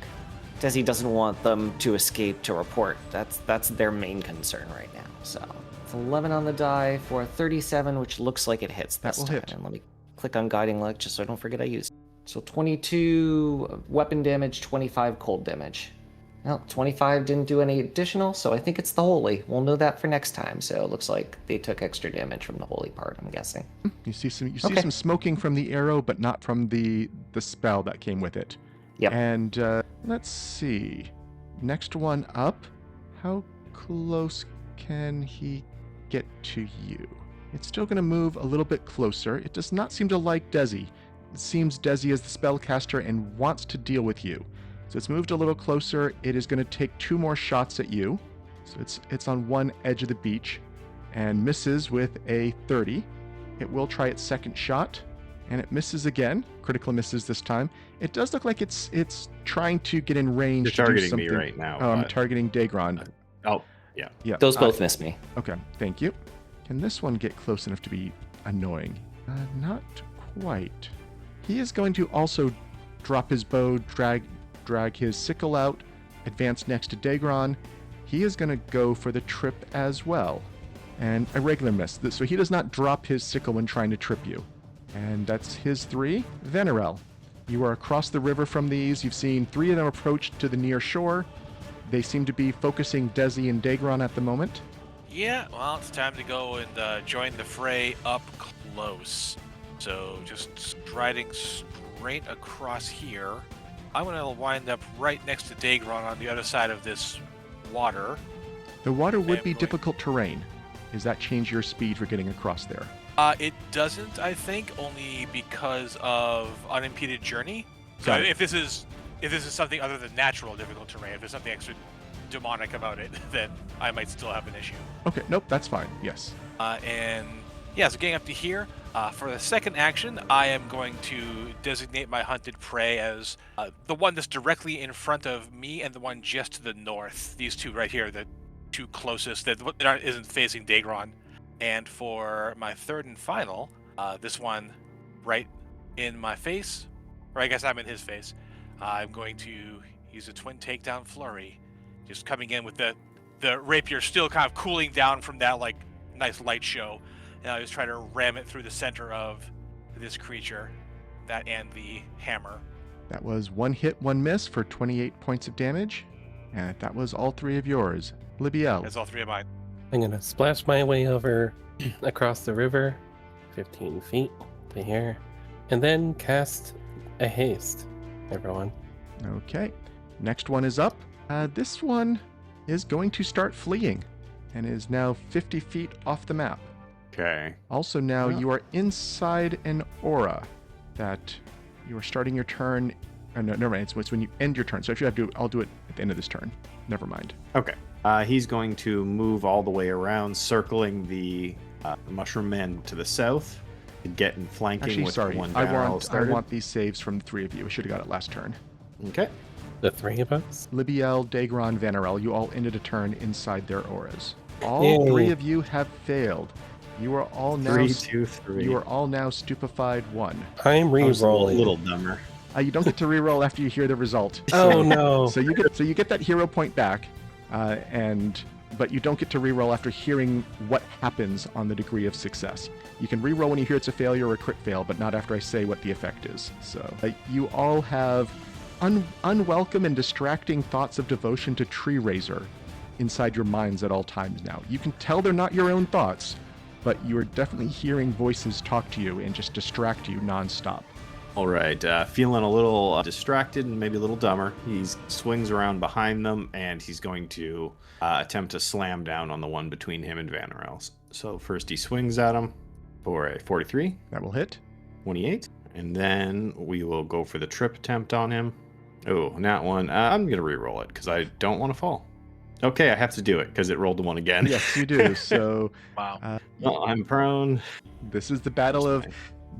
Dezi doesn't want them to escape to report. That's their main concern right now. So it's 11 on the die for 37, which looks like it hits this That will time. hit. And let me click on Guiding Luck just so I don't forget I used it. So 22 weapon damage, 25 cold damage. Well, 25 didn't do any additional, so I think it's the holy. We'll know that for next time. So it looks like they took extra damage from the holy part, I'm guessing. You see some smoking from the arrow, but not from the spell that came with it. Yep. And let's see. Next one up. How close can he get to you? It's still going to move a little bit closer. It does not seem to like Dezi. It seems Dezi is the spellcaster and wants to deal with you. So it's moved a little closer. It is going to take 2 more shots at you. So it's on one edge of the beach and misses with a 30. It will try its second shot and it misses again. Critical misses this time. It does look like it's trying to get in range. You're targeting to do me something. right now. Oh, I'm targeting Daegron. Yeah. Those both missed me. Okay, thank you. Can this one get close enough to be annoying? Not quite. He is going to also drop his bow, drag his sickle out, advance next to Daegron. He is going to go for the trip as well. And a regular miss. So he does not drop his sickle when trying to trip you. And that's his 3. Vanarel. You are across the river from these. You've seen 3 of them approach to the near shore. They seem to be focusing Dezi and Daegron at the moment. Yeah, well, it's time to go and join the fray up close. So just striding straight across here. I'm going to wind up right next to Daegron on the other side of this water. The water would And be going- difficult terrain. Does that change your speed for getting across there? It doesn't, I think, only because of unimpeded journey. So Got it. if this is something other than natural difficult terrain, if there's something extra demonic about it, then I might still have an issue. Okay, nope, that's fine. Yes. And yeah, so getting up to here, for the second action, I am going to designate my hunted prey as the one that's directly in front of me and the one just to the north. These two right here, the two closest that isn't facing Daegron. And for my third and final, this one right in my face, or I guess I'm in his face, I'm going to use a twin takedown flurry, just coming in with the rapier still kind of cooling down from that like nice light show, and I'll just try to ram it through the center of this creature, that and the hammer. That was 1 hit, 1 miss for 28 points of damage. And that was all 3 of yours. Libbiel. That's all 3 of mine. I'm gonna splash my way over across the river, 15 feet to here, and then cast a haste, everyone. Okay. Next one is up. This one is going to start fleeing and is now 50 feet off the map. Okay. Also now Yeah. you are inside an aura that you are starting your turn. No, never mind. It's when you end your turn. So if you have to, I'll do it at the end of this turn. Never mind. Okay. He's going to move all the way around, circling the mushroom men to the south, to get in flanking Actually, with sorry. the one I Vanarel started. want these saves from the 3 of you. I should have got it last turn. Okay. The 3 of us? Libbiel, Daegron, Vanarel, you all ended a turn inside their auras. All Yay. 3 of you have failed. You are all now 3, 2, 3. You are all now stupefied 1. I'm I was a re-rolling. little dumber. You don't get to reroll after you hear the result. Oh no! So you get that hero point back, but you don't get to reroll after hearing what happens on the degree of success. You can reroll when you hear it's a failure or a crit fail, but not after I say what the effect is. So you all have unwelcome and distracting thoughts of devotion to Tree Razor inside your minds at all times now. You can tell they're not your own thoughts, but you are definitely hearing voices talk to you and just distract you nonstop. All right. Feeling a little distracted and maybe a little dumber, he swings around behind them, and he's going to attempt to slam down on the one between him and Vanarel. So first he swings at him for a 43. That will hit. 28. And then we will go for the trip attempt on him. Oh, not one. I'm going to re-roll it because I don't want to fall. Okay, I have to do it because it rolled the one again. Yes, you do. So Wow. Well, I'm prone. this is the battle of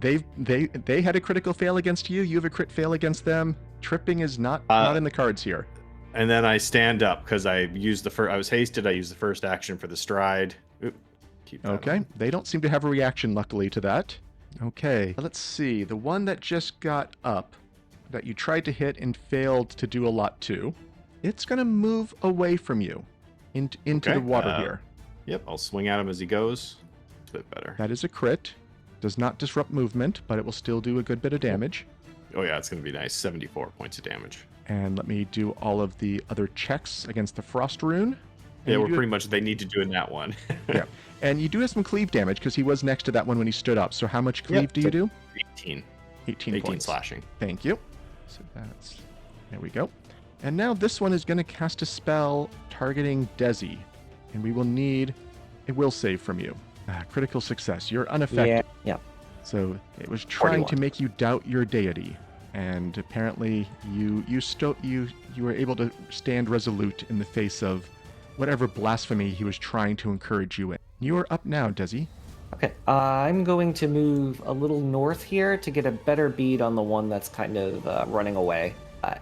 they had a critical fail against you. You have a crit fail against them. Tripping is not in the cards here. And then I stand up because I used the first. I was hasted. I used the first action for the stride. Oop, keep that Okay. on. They don't seem to have a reaction, luckily, to that. Okay. Let's see. The one that just got up, that you tried to hit and failed to do a lot to, it's going to move away from you into Okay, the water here. Yep, I'll swing at him as he goes. It's a bit better. That is a crit. Does not disrupt movement, but it will still do a good bit of damage. Oh yeah, it's going to be nice. 74 points of damage. And let me do all of the other checks against the Frost Rune. Yeah, And we're you do- pretty much. They need to do in that one. Yeah. And you do have some cleave damage because he was next to that one when he stood up. So how much cleave Yep, do you do? 18. 18 18 points. slashing. Thank you. So that's... There we go. And now this one is going to cast a spell targeting Dezi. And we will need a will save from you. Critical success. You're unaffected. Yeah. So it was trying 41. to make you doubt your deity. And apparently you were able to stand resolute in the face of whatever blasphemy he was trying to encourage you in. You are up now, Dezi. Okay. I'm going to move a little north here to get a better bead on the one that's kind of running away.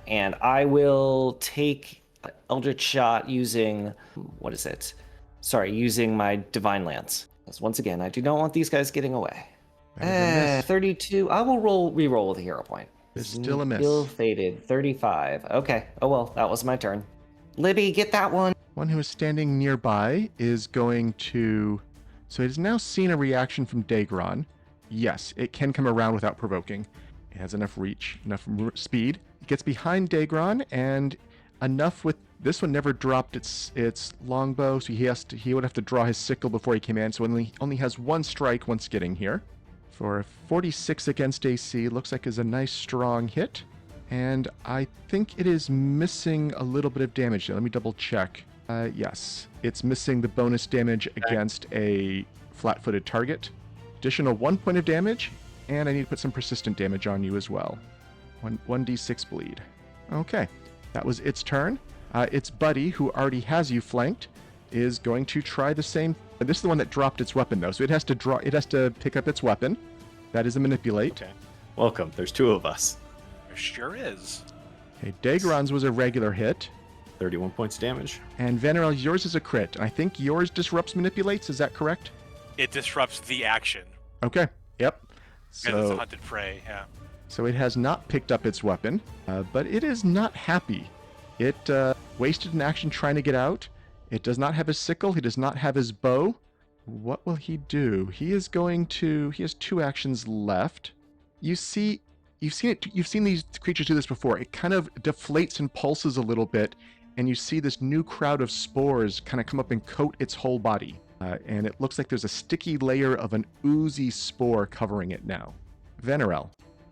And I will take Eldritch Shot using... What is it? Sorry, using my Divine Lance. Because once again, I do not want these guys getting away. That is a miss. 32. I will re-roll with a hero point. It's still a miss. Still faded. 35. Okay. Oh well, that was my turn. Libby, get that one. One who is standing nearby is going to... So it has now seen a reaction from Daegron. Yes, it can come around without provoking. It has enough reach, enough speed. It gets behind Daegron, and enough with this one never dropped its longbow, so he would have to draw his sickle before he came in. So only has one strike once getting here. For a 46 against AC, looks like is a nice strong hit. And I think it is missing a little bit of damage. Let me double check. Yes, it's missing the bonus damage against a flat-footed target. Additional 1 point of damage, and I need to put some persistent damage on you as well. 1d6 bleed. Okay, that was its turn. Its buddy, who already has you flanked, is going to try the same. This is the one that dropped its weapon, though, so it has to pick up its weapon. That is a manipulate. Okay. Welcome. There's two of us. There sure is. Okay, Daegron's was a regular hit. 31 points damage. And Vanarel, yours is a crit. And I think yours disrupts manipulates, is that correct? It disrupts the action. Okay, yep. Because it's a hunted prey, yeah. So it has not picked up its weapon, but it is not happy. It wasted an action trying to get out. It does not have his sickle. He does not have his bow. What will he do? He has 2 actions left. You've seen these creatures do this before. It kind of deflates and pulses a little bit, and you see this new crowd of spores kind of come up and coat its whole body. And it looks like there's a sticky layer of an oozy spore covering it now. Vanarel.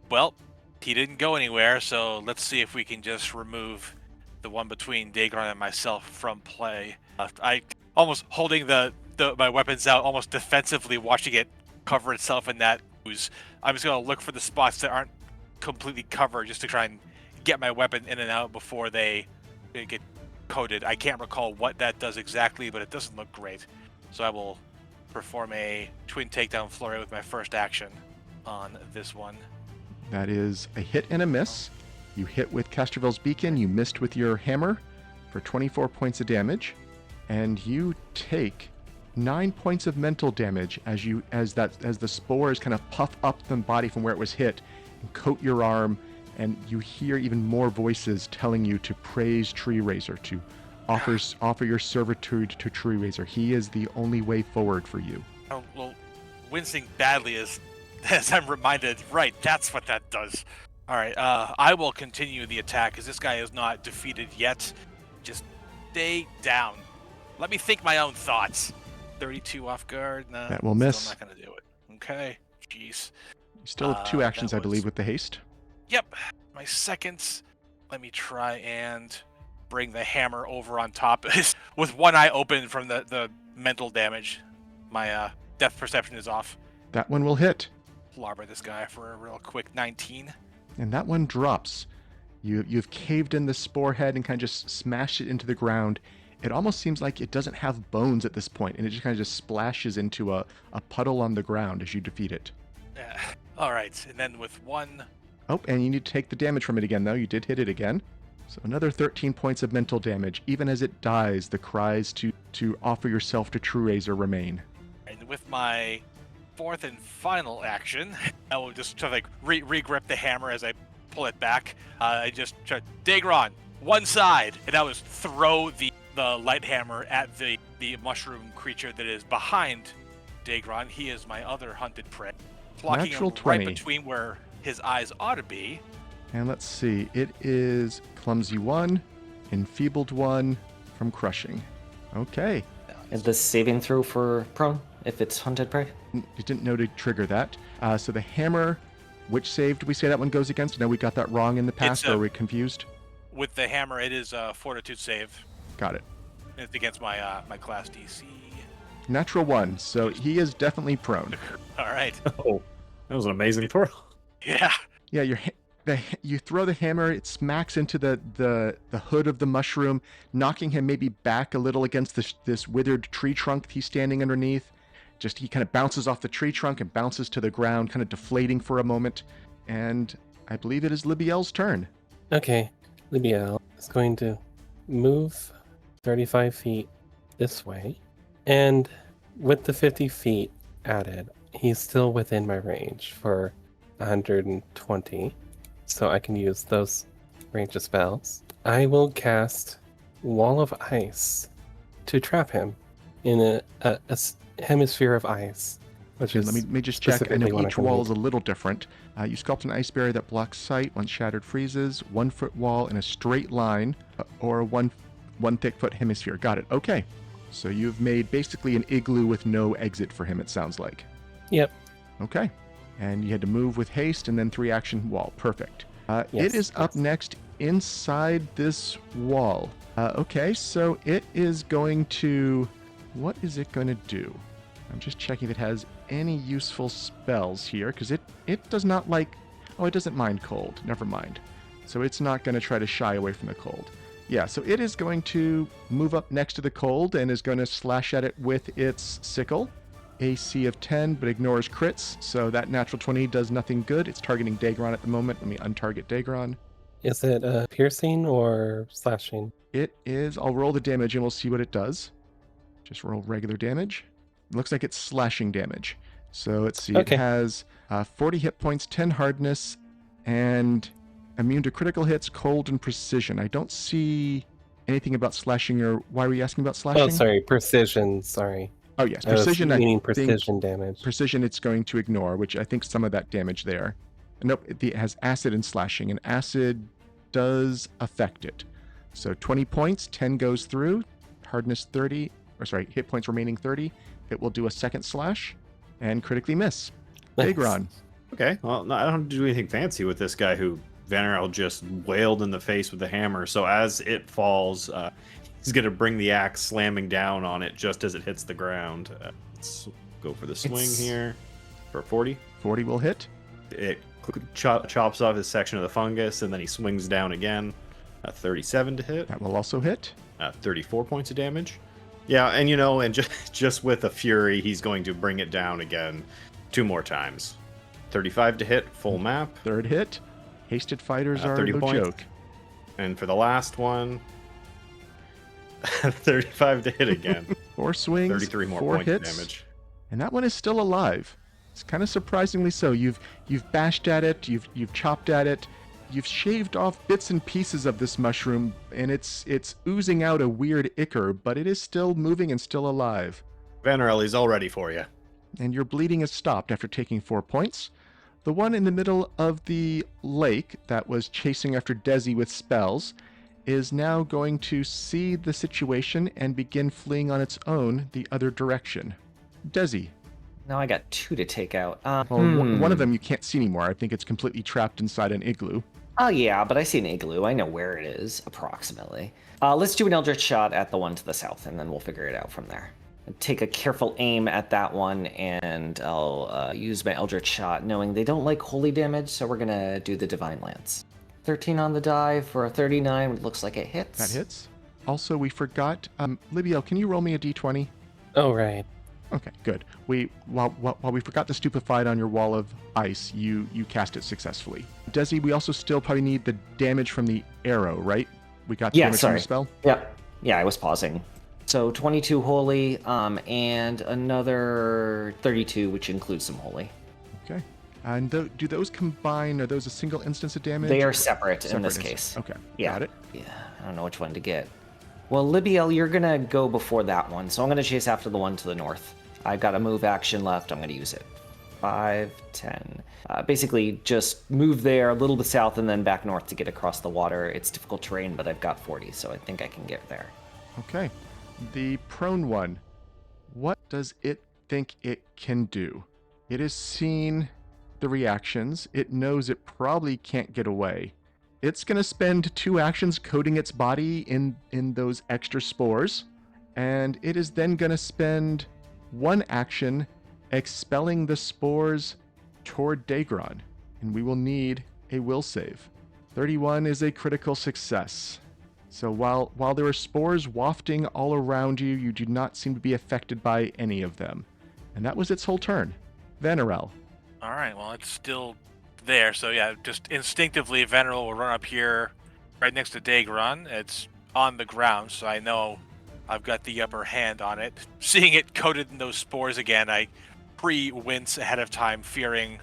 Well, he didn't go anywhere, so let's see if we can just remove the one between Daegron and myself from play. I almost holding my weapons out, almost defensively, watching it cover itself in that ooze. I'm just going to look for the spots that aren't completely covered just to try and get my weapon in and out before they get coated. I can't recall what that does exactly, but it doesn't look great. So I will perform a twin takedown flurry with my first action on this one. That is a hit and a miss. You hit with Casterville's Beacon, you missed with your hammer for 24 points of damage, and you take 9 points of mental damage as the spores kind of puff up the body from where it was hit and coat your arm, and you hear even more voices telling you to praise Tree Raiser, to offer your servitude to Tree Raiser. He is the only way forward for you. Oh, well, wincing badly as I'm reminded, right, that's what that does. All right, I will continue the attack because this guy is not defeated yet. Just stay down. Let me think my own thoughts. 32 off guard. No, that will miss. I'm not going to do it. Okay, jeez. You still have 2 actions, I believe, with the haste. Yep, my second. Let me try and bring the hammer over on top with one eye open from the mental damage. My depth perception is off. That one will hit. Larber this guy for a real quick 19. And that one drops. You've caved in the spore head and kind of just smashed it into the ground. It almost seems like it doesn't have bones at this point, and it just kind of just splashes into a puddle on the ground as you defeat it. All right, and then with one... Oh, and you need to take the damage from it again, though. You did hit it again. So another 13 points of mental damage. Even as it dies, the cries to offer yourself to True Razor remain. And with my fourth and final action, I will just try to re-grip the hammer as I pull it back. I just try, Daegron, one side, and I was throw the light hammer at the mushroom creature that is behind Daegron. He is my other hunted prey, blocking Natural him 20. right between where his eyes ought to be. And let's see, it is Clumsy 1, Enfeebled 1 from Crushing. Okay. Is this saving throw for prone if it's hunted prey? You didn't know to trigger that. So the hammer, which save did we say that one goes against? No, we got that wrong in the past, or are we confused? With the hammer, it is a fortitude save. Got it. It's against my class DC. Natural 1, so he is definitely prone. All right. Oh, that was an amazing throw. Yeah. Yeah, you throw the hammer, it smacks into the hood of the mushroom, knocking him maybe back a little against this withered tree trunk he's standing underneath. Just he kind of bounces off the tree trunk and bounces to the ground, kind of deflating for a moment. And I believe it is Libbiel's turn. Okay, Libbiel is going to move 35 feet this way. And with the 50 feet added, he's still within my range for 120. So I can use those range of spells. I will cast Wall of Ice to trap him in a hemisphere of ice which And is let me just check. I specifically know what I each can wall read. is a little different. You sculpt an ice barrier that blocks sight once shattered freezes, 1 foot wall in a straight line, or a one thick foot hemisphere. Got it. Okay. So you've made basically an igloo with no exit for him, it sounds like. Yep. Okay. And you had to move with haste and then 3 action wall. Perfect. Yes, It is up yes. next inside this wall. Okay, so it is going to... What is it going to do? I'm just checking if it has any useful spells here, because it does not like... Oh, it doesn't mind cold. Never mind. So it's not going to try to shy away from the cold. Yeah, so it is going to move up next to the cold and is going to slash at it with its sickle. AC of 10, but ignores crits, so that natural 20 does nothing good. It's targeting Daegron at the moment. Let me untarget Daegron. Is it piercing or slashing? It is... I'll roll the damage and we'll see what it does. Just roll regular damage. It looks like it's slashing damage. So let's see. Okay. It has 40 hit points, 10 hardness, and immune to critical hits, cold, and precision. I don't see anything about slashing or... Why were you asking about slashing? Oh, sorry, precision. Sorry. Oh, yes. I was Precision, I meaning think... precision damage. Precision it's going to ignore, which I think some of that damage there. Nope, it has acid and slashing, and acid does affect it. So 20 points, 10 goes through, hardness 30, or sorry, hit points remaining 30. It will do a second slash and critically miss. Nice. Daegron. Okay, well, no, I don't have to do anything fancy with this guy who Vanarel just wailed in the face with the hammer. So as it falls, he's going to bring the axe slamming down on it just as it hits the ground. Let's go for the swing here for 40. 40 will hit. It chops off his section of the fungus, and then he swings down again. 37 to hit. That will also hit. 34 points of damage. Yeah, and and just with a fury, he's going to bring it down again 2 more times. 35 to hit, full map. Third hit. Hasted fighters are 30 no points. joke. And for the last one, 35 to hit again. 4 swings, 33 more 4 points hits, of damage. and that one is still alive. It's kind of surprisingly so. You've bashed at it, you've chopped at it, you've shaved off bits and pieces of this mushroom, and it's oozing out a weird ichor, but it is still moving and still alive. Vanarel, he's all ready for you. And your bleeding is stopped after taking 4 points. The one in the middle of the lake that was chasing after Dezi with spells is now going to see the situation and begin fleeing on its own the other direction. Dezi. Now I got 2 to take out. One of them you can't see anymore. I think it's completely trapped inside an igloo. Oh yeah, but I see an igloo. I know where it is, approximately. Let's do an Eldritch shot at the one to the south, and then we'll figure it out from there. Take a careful aim at that one, and I'll use my Eldritch shot, knowing they don't like holy damage, so we're gonna do the Divine Lance. 13 on the die for a 39. It looks like it hits. That hits. Also, we forgot. Libbiel, can you roll me a d20? Oh, right. Okay, good. While we forgot to stupefied on your wall of ice, you cast it successfully. Dezi, we also still probably need the damage from the arrow, right? We got the Yeah, damage sorry. from the spell? Yeah, I was pausing. So 22 holy, and another 32, which includes some holy. Okay. And do those combine? Are those a single instance of damage? They are separate in this Separate case. Okay, Yeah. got it. Yeah, I don't know which one to get. Well, Libbiel, you're gonna go before that one, so I'm gonna chase after the one to the north. I've got a move action left. I'm gonna use it. 5, 10. Basically, just move there a little bit south and then back north to get across the water. It's difficult terrain, but I've got 40, so I think I can get there. Okay. The prone one. What does it think it can do? It has seen the reactions. It knows it probably can't get away. It's going to spend 2 actions coating its body in those extra spores. And it is then going to spend 1 action expelling the spores toward Daegron. And we will need a will save. 31 is a critical success. So while there are spores wafting all around you, you do not seem to be affected by any of them. And that was its whole turn. Vanarel. All right, well, it's still there. So, yeah, just instinctively, Vanarel will run up here right next to Daegron. It's on the ground, so I know I've got the upper hand on it. Seeing it coated in those spores again, I pre-wince ahead of time, fearing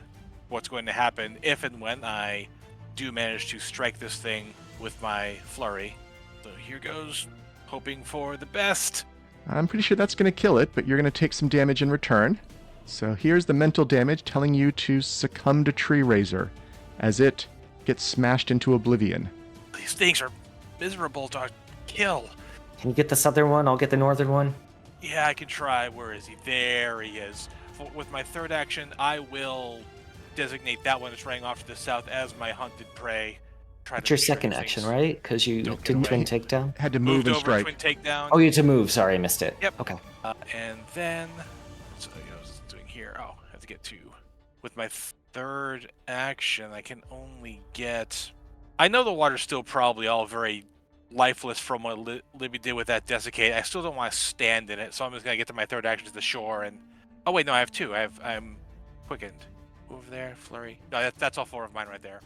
what's going to happen if and when I do manage to strike this thing with my flurry. So here goes, hoping for the best. I'm pretty sure that's going to kill it, but you're going to take some damage in return. So here's the mental damage telling you to succumb to Tree Razor as it gets smashed into oblivion. These things are miserable to kill. Can you get the southern one? I'll get the northern one. Yeah, I can try. Where is he? There he is. With my third action, I will designate that one that's running off to the south as my hunted prey. It's your second action, right? Because you did twin takedown. Had to move and over strike. twin takedown. Oh, you had to move. Sorry, I missed it. Yep. Okay. And then, so I was doing here. Oh, I have to get 2. With my third action, I can only get. I know the water's still probably all very lifeless from what Libby did with that desiccate. I still don't want to stand in it, so I'm just gonna get to my third action to the shore and. Oh wait, no, I have 2. I'm quickened. Over there, flurry. No, that's all 4 of mine right there.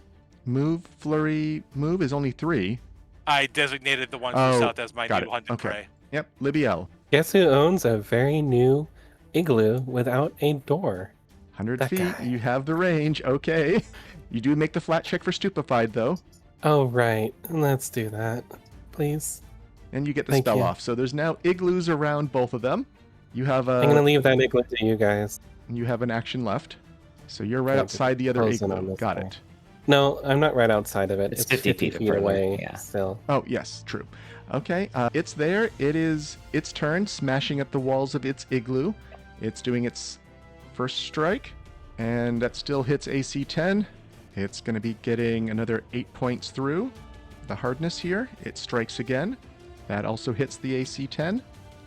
Move, flurry, move is only 3. I designated the one to the south as my new hunted prey. Yep, Libbiel. Guess who owns a very new igloo without a door? 100 That feet, guy. you have the range. Okay. You do make the flat check for stupefied, though. Oh, right. Let's do that, please. And you get the Thank spell you. off. So there's now igloos around both of them. You have I'm gonna leave that igloo to you guys. an action left. So you're right Okay, outside the other frozen on igloo. this Got guy. it. No, I'm not right outside of it. It's It's 50 50 feet feet further, away yeah. still. Oh, yes, true. Okay, it's there. It is its turn, smashing at the walls of its igloo. It's doing its first strike, and that still hits AC 10. It's going to be getting another 8 points through the hardness here. It strikes again. That also hits the AC 10.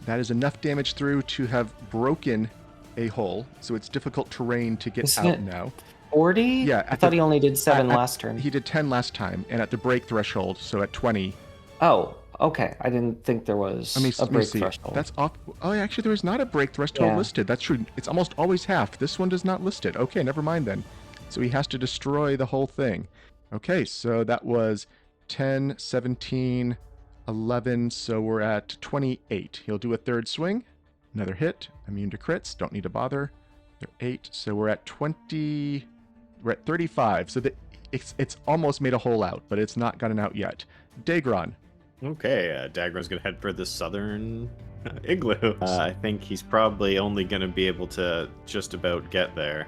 That is enough damage through to have broken a hole, so it's difficult terrain to get Isn't out it now. 40? Yeah, I at thought the- he only did 7 at- last turn. He did 10 last time, and at the break threshold, so at 20. Oh, okay. I didn't think there was a Let me break see. threshold. That's off. Oh, actually, there is not a break threshold Yeah. listed. That's true. It's almost always half. This one does not list it. Okay, never mind then. So he has to destroy the whole thing. Okay, so that was 10, 17, 11. So we're at 28. He'll do a third swing. Another hit. Immune to crits. Don't need to bother. They're 8. So we're at 20. We're at 35. So it's almost made a hole out, but it's not gotten out yet. Daegron. Okay, Daegron's gonna head for the southern igloo. I think he's probably only gonna be able to just about get there.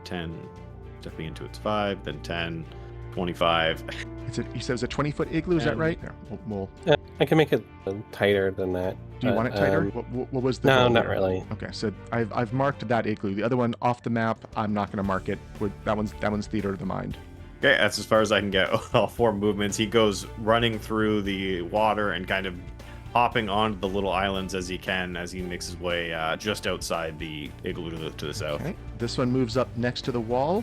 10, stepping into its 5, then 10, 25. He says a 20-foot igloo. Is that Um, right? Here, we'll I can make it tighter than that. do you want it tighter? What was the No, goal not there? really. Okay, so I've marked that igloo. The other one off the map, I'm not going to mark it. That one's theater of the mind. Okay, that's as far as I can get. All 4 movements. He goes running through the water and kind of hopping onto the little islands as he can as he makes his way just outside the igloo to the south. Okay, this one moves up next to the wall,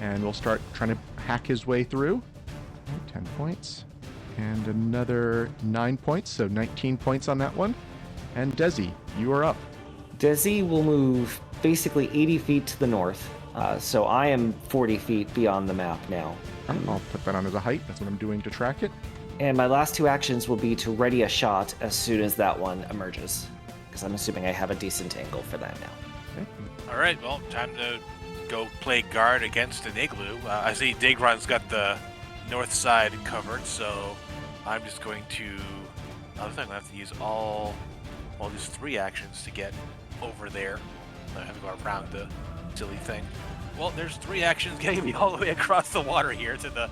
and we'll start trying to hack his way through. Okay, 10 points. And another 9 points, so 19 points on that one. And Dezi, you are up. Dezi will move basically 80 feet to the north. So I am 40 feet beyond the map now. I'll put that on as a height. That's what I'm doing to track it. And my last 2 actions will be to ready a shot as soon as that one emerges. Because I'm assuming I have a decent angle for that now. Okay. All right, well, time to go play guard against an igloo. I see Daegron's got the north side covered, so I'm just going to. I was going to have to use all these 3 actions to get over there. I have to go around the silly thing. Well, there's 3 actions getting me all the way across the water here to the.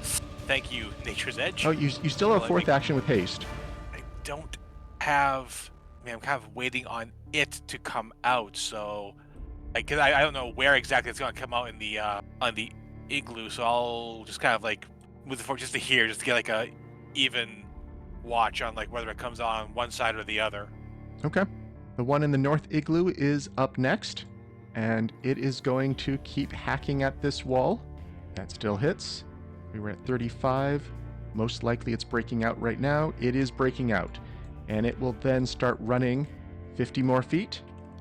Thank you, Nature's Edge. Oh, you still have Well, I 4th think- action with haste. I don't have. I mean, I'm kind of waiting on it to come out, so because I don't know where exactly it's going to come out in the on the igloo, so I'll just kind of like move the fork just to here, just to get like a even watch on like whether it comes on one side or the other. Okay. The one in the north igloo is up next, and it is going to keep hacking at this wall. That still hits. We were at 35. Most likely it's breaking out right now. It is breaking out. And it will then start running 50 more feet.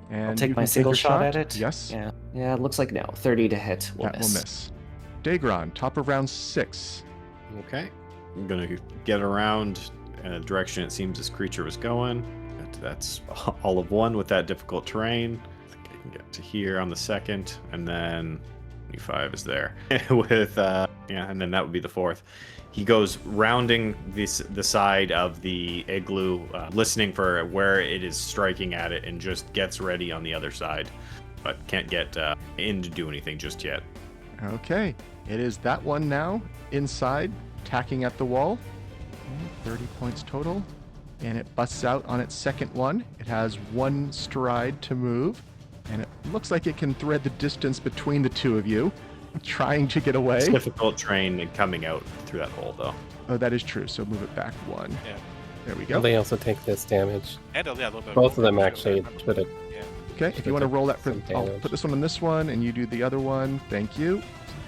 And I'll take you my can single your shot at it. Yes. Yeah, it looks like no. 30 to hit will That miss. will miss. Daegron, top of round 6. Okay. I'm gonna get around in a direction it seems this creature was going. That's all of 1 with that difficult terrain. I think I can get to here on the second, and then 25 is there with and then that would be the 4th. He goes rounding the side of the igloo, listening for where it is striking at it, and just gets ready on the other side. but can't get in to do anything just yet. Okay, it is that one now, inside, tacking at the wall. Okay, 30 points total. And it busts out on its second one. It has one stride to move. And it looks like it can thread the distance between the two of you, trying to get away. It's difficult terrain and coming out through that hole, though. Oh, that is true. So move it back one. Yeah. There we Well, go. they also take this damage. And a little bit. Both of them actually put it. Yeah. Okay, if you want to roll that for... Some I'll damage. put this one on this one, and you do the other one. Thank you.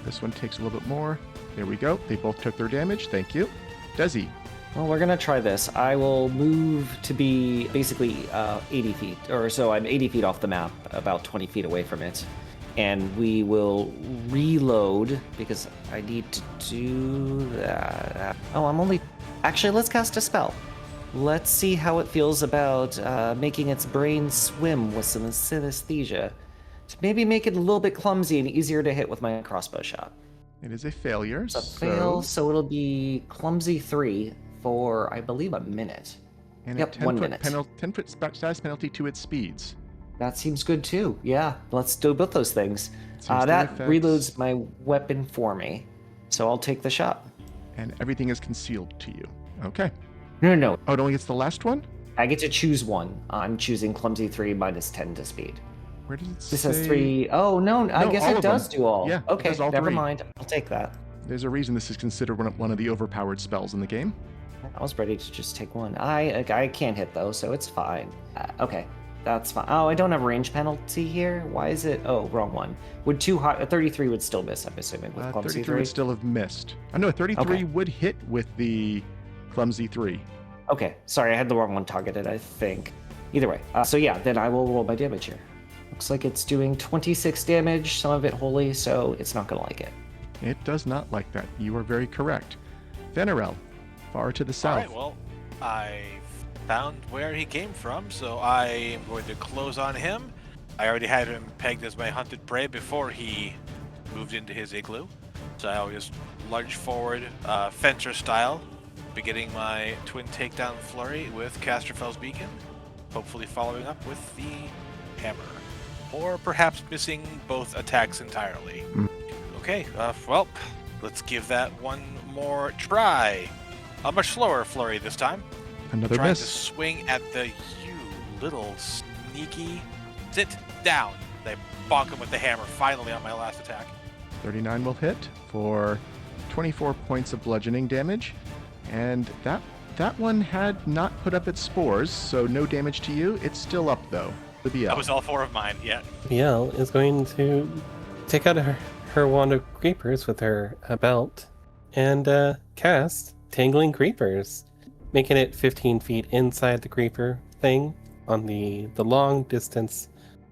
This one takes a little bit more. There we go. They both took their damage. Thank you. Dezi. Well, we're gonna try this. I will move to be basically 80 feet, or so. I'm 80 feet off the map, about 20 feet away from it, and we will reload because I need to do that. Oh, I'm only. Actually, let's cast a spell. Let's see how it feels about making its brain swim with some synesthesia to maybe make it a little bit clumsy and easier to hit with my crossbow shot. It is a failure. It's a fail, so it'll be clumsy 3 for, I believe, a minute. And Yep, a 1 10-foot minute. 10-foot status penalty to its speeds. That seems good too. Yeah, let's do both those things. Seems to That affect- reloads my weapon for me, so I'll take the shot. And everything is concealed to you. Okay. No. Oh, it only gets the last one? I get to choose one. I'm choosing clumsy 3 minus 10 to speed. Where does it say? This has 3. Oh, no, I No, guess all it of does them. do all. Yeah, it Okay, does all never 3. mind. I'll take that. There's a reason this is considered one of the overpowered spells in the game. I was ready to just take one. I can't hit though, so it's fine. Okay, that's fine. Oh, I don't have range penalty here. Why is it? Oh, wrong one. Would 33 would still miss? I'm assuming with clumsy 33 3. would still have missed. Oh, no, 33 Okay. would hit with the clumsy 3. Okay, sorry, I had the wrong one targeted. I think. Either way, so yeah, then I will roll my damage here. Looks like it's doing 26 damage. Some of it holy, so it's not gonna like it. It does not like that. You are very correct. Vanarel, far to the All south. right, well, I found where he came from, so I am going to close on him. I already had him pegged as my hunted prey before he moved into his igloo. So I'll just lunge forward, fencer style, beginning my twin takedown flurry with Casterfell's Beacon, hopefully following up with the hammer. Or perhaps missing both attacks entirely. Okay, well, let's give that one more try. A much slower flurry this time. Another Trying miss. to swing at the you little sneaky. Sit down. They bonk him with the hammer finally on my last attack. 39 will hit for 24 points of bludgeoning damage. And that one had not put up its spores, so no damage to you. It's still up, though. Libbiel. That was all 4 of mine, yeah. Libbiel is going to take out her wand of creepers with her belt and cast Tangling Creepers, making it 15 feet inside the creeper thing on the long distance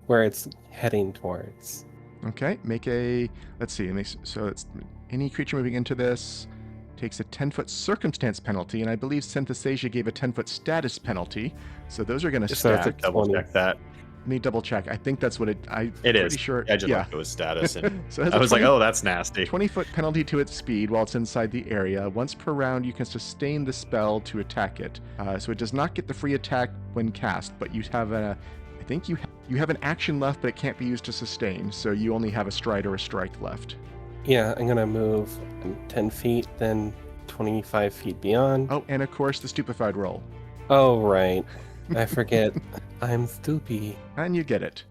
where it's heading towards. Okay, make a... Let's see. So it's any creature moving into this takes a 10-foot circumstance penalty, and I believe Synthesasia gave a 10-foot status penalty, so those are going to So that's stack. a Double 20. check that. Let me double check. I think that's what it... I'm It pretty is. sure. I just yeah. looked at his status, and So it has I a was 20 like, oh, that's nasty. 20-foot penalty to its speed while it's inside the area. Once per round, you can sustain the spell to attack it. So it does not get the free attack when cast, but you have a... I think you have an action left, but it can't be used to sustain, so you only have a stride or a strike left. Yeah, I'm going to move 10 feet, then 25 feet beyond. Oh, and of course, the stupefied roll. Oh, right. I forget. I'm stoopy. And you get it.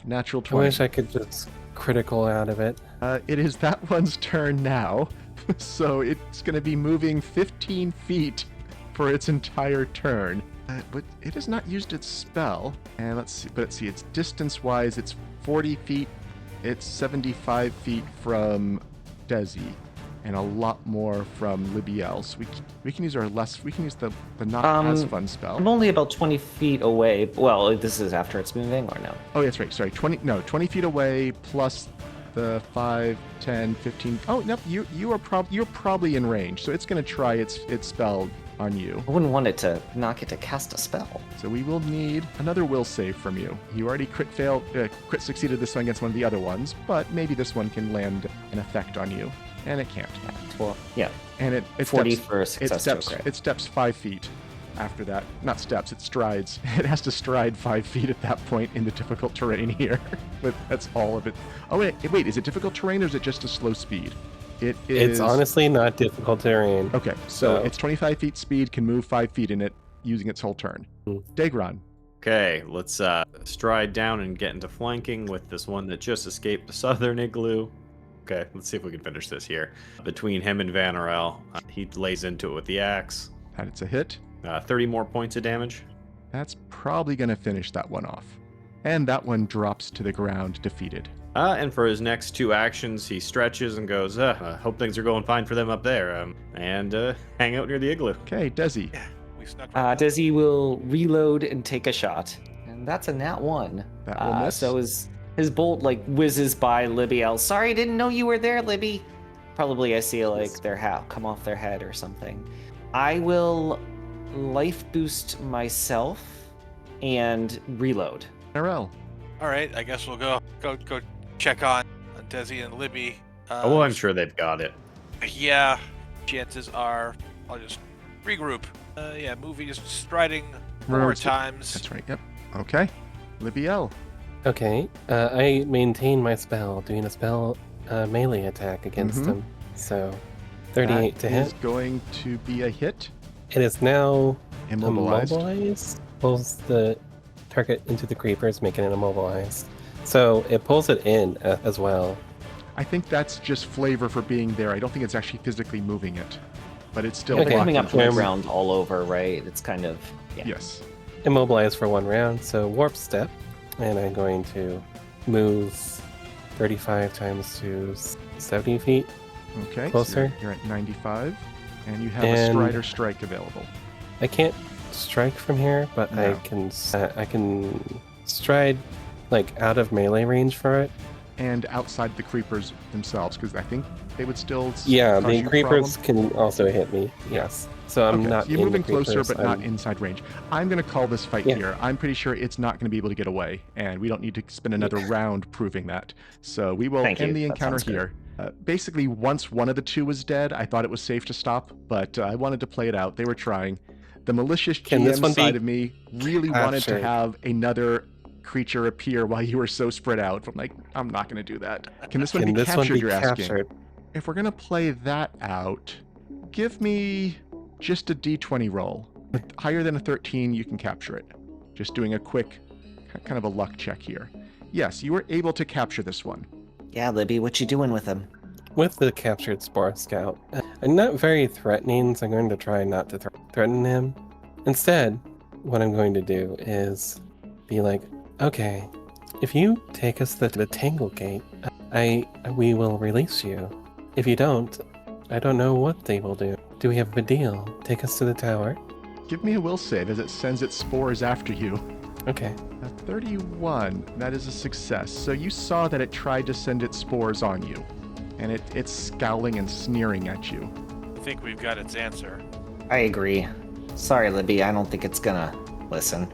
Natural I 20. wish I could just critical out of it. It is that one's turn now, so it's going to be moving 15 feet for its entire turn. But it has not used its spell, and let's see, it's distance-wise, it's 40 feet, it's 75 feet from Dezi, and a lot more from Libbiel. So we can use the not as fun spell. I'm only about 20 feet away. Well, this is after it's moving, or no? Oh, that's right. Sorry, 20 feet away plus the 5, 10, 15. Oh, no, you're probably in range. So it's going to try its spell on you. I wouldn't want it to knock it to cast a spell. So we will need another will save from you. You already crit succeeded this one against one of the other ones, but maybe this one can land an effect on you, and it can't. Well, yeah. And it 40 steps, for a success to a crit. it steps 5 feet. after that. Not steps, it's strides. It has to stride 5 feet at that point in the difficult terrain here. But that's all of it. Oh, wait, is it difficult terrain or is it just a slow speed? It is... It's honestly not difficult terrain. Okay, so it's 25 feet speed, can move 5 feet in it using its whole turn. Daegron. Okay, let's stride down and get into flanking with this one that just escaped the southern igloo. Okay, let's see if we can finish this here. Between him and Vanarel, he lays into it with the axe. And it's a hit. 30 more points of damage. That's probably going to finish that one off. And that one drops to the ground, defeated. And for his next 2 actions, he stretches and goes, hope things are going fine for them up there, and hang out near the igloo. Okay, Dezi. Yeah, we snuck right past. Dezi will reload and take a shot. And that's a nat 1. That will miss. So his bolt like whizzes by Libbiel. Sorry, didn't know you were there, Libby. Probably I see like their hat come off their head or something. I will life boost myself and reload. Vanarel. All right, I guess we'll go check on Dezi and Libby. Oh, I'm sure they've got it. Yeah, chances are I'll just regroup. Just striding more times. That's right, yep. Okay. Libbiel. Okay, I maintain my spell, doing a spell melee attack against him. So, 38 to hit. Is going to be a hit. It is now Immobilized. Pulls the target into the creepers, making it immobilized. So it pulls it in as well. I think that's just flavor for being there. I don't think it's actually physically moving it. But it's still They're coming blocking up to the place. ground all over, right? It's kind of... Yeah. Yes. Immobilized for 1 round, so warp step. And I'm going to move 35 times to 70 feet. Okay. Closer. So you're at 95. And you have a And- Strider Strike available. I can't strike from here, but No. I can stride like out of melee range for it. And outside the creepers themselves, because I think they would still Yeah, cause the you a creepers problem. can also hit me. Yes. So I'm Okay, not so you're in moving the closer, creepers, but not I'm- inside range. I'm going to call this fight Yeah. here. I'm pretty sure it's not going to be able to get away, and we don't need to spend another round proving that. So we will Thank you. end the That encounter sounds good. here. Basically, once one of the 2 was dead, I thought it was safe to stop, but I wanted to play it out. They were trying. The malicious Can this GM one side be of me really wanted to captured? have another creature appear while you were so spread out. I'm like, I'm not going to do that. Can this one be captured, you're asking? If we're going to play that out, give me just a d20 roll. Higher than a 13, you can capture it. Just doing a quick, kind of a luck check here. Yes, you were able to capture this one. Yeah, Libby, what you doing with him? With the captured Spore Scout. I'm not very threatening, so I'm going to try not to threaten him. Instead, what I'm going to do is be like, okay, if you take us to the Tanglegate, we will release you. If you don't, I don't know what they will do. Do we have a deal? Take us to the tower? Give me a will save as it sends its spores after you. Okay. A 31, that is a success. So you saw that it tried to send its spores on you, and it's scowling and sneering at you. I think we've got its answer. I agree. Sorry, Libby, I don't think it's gonna listen.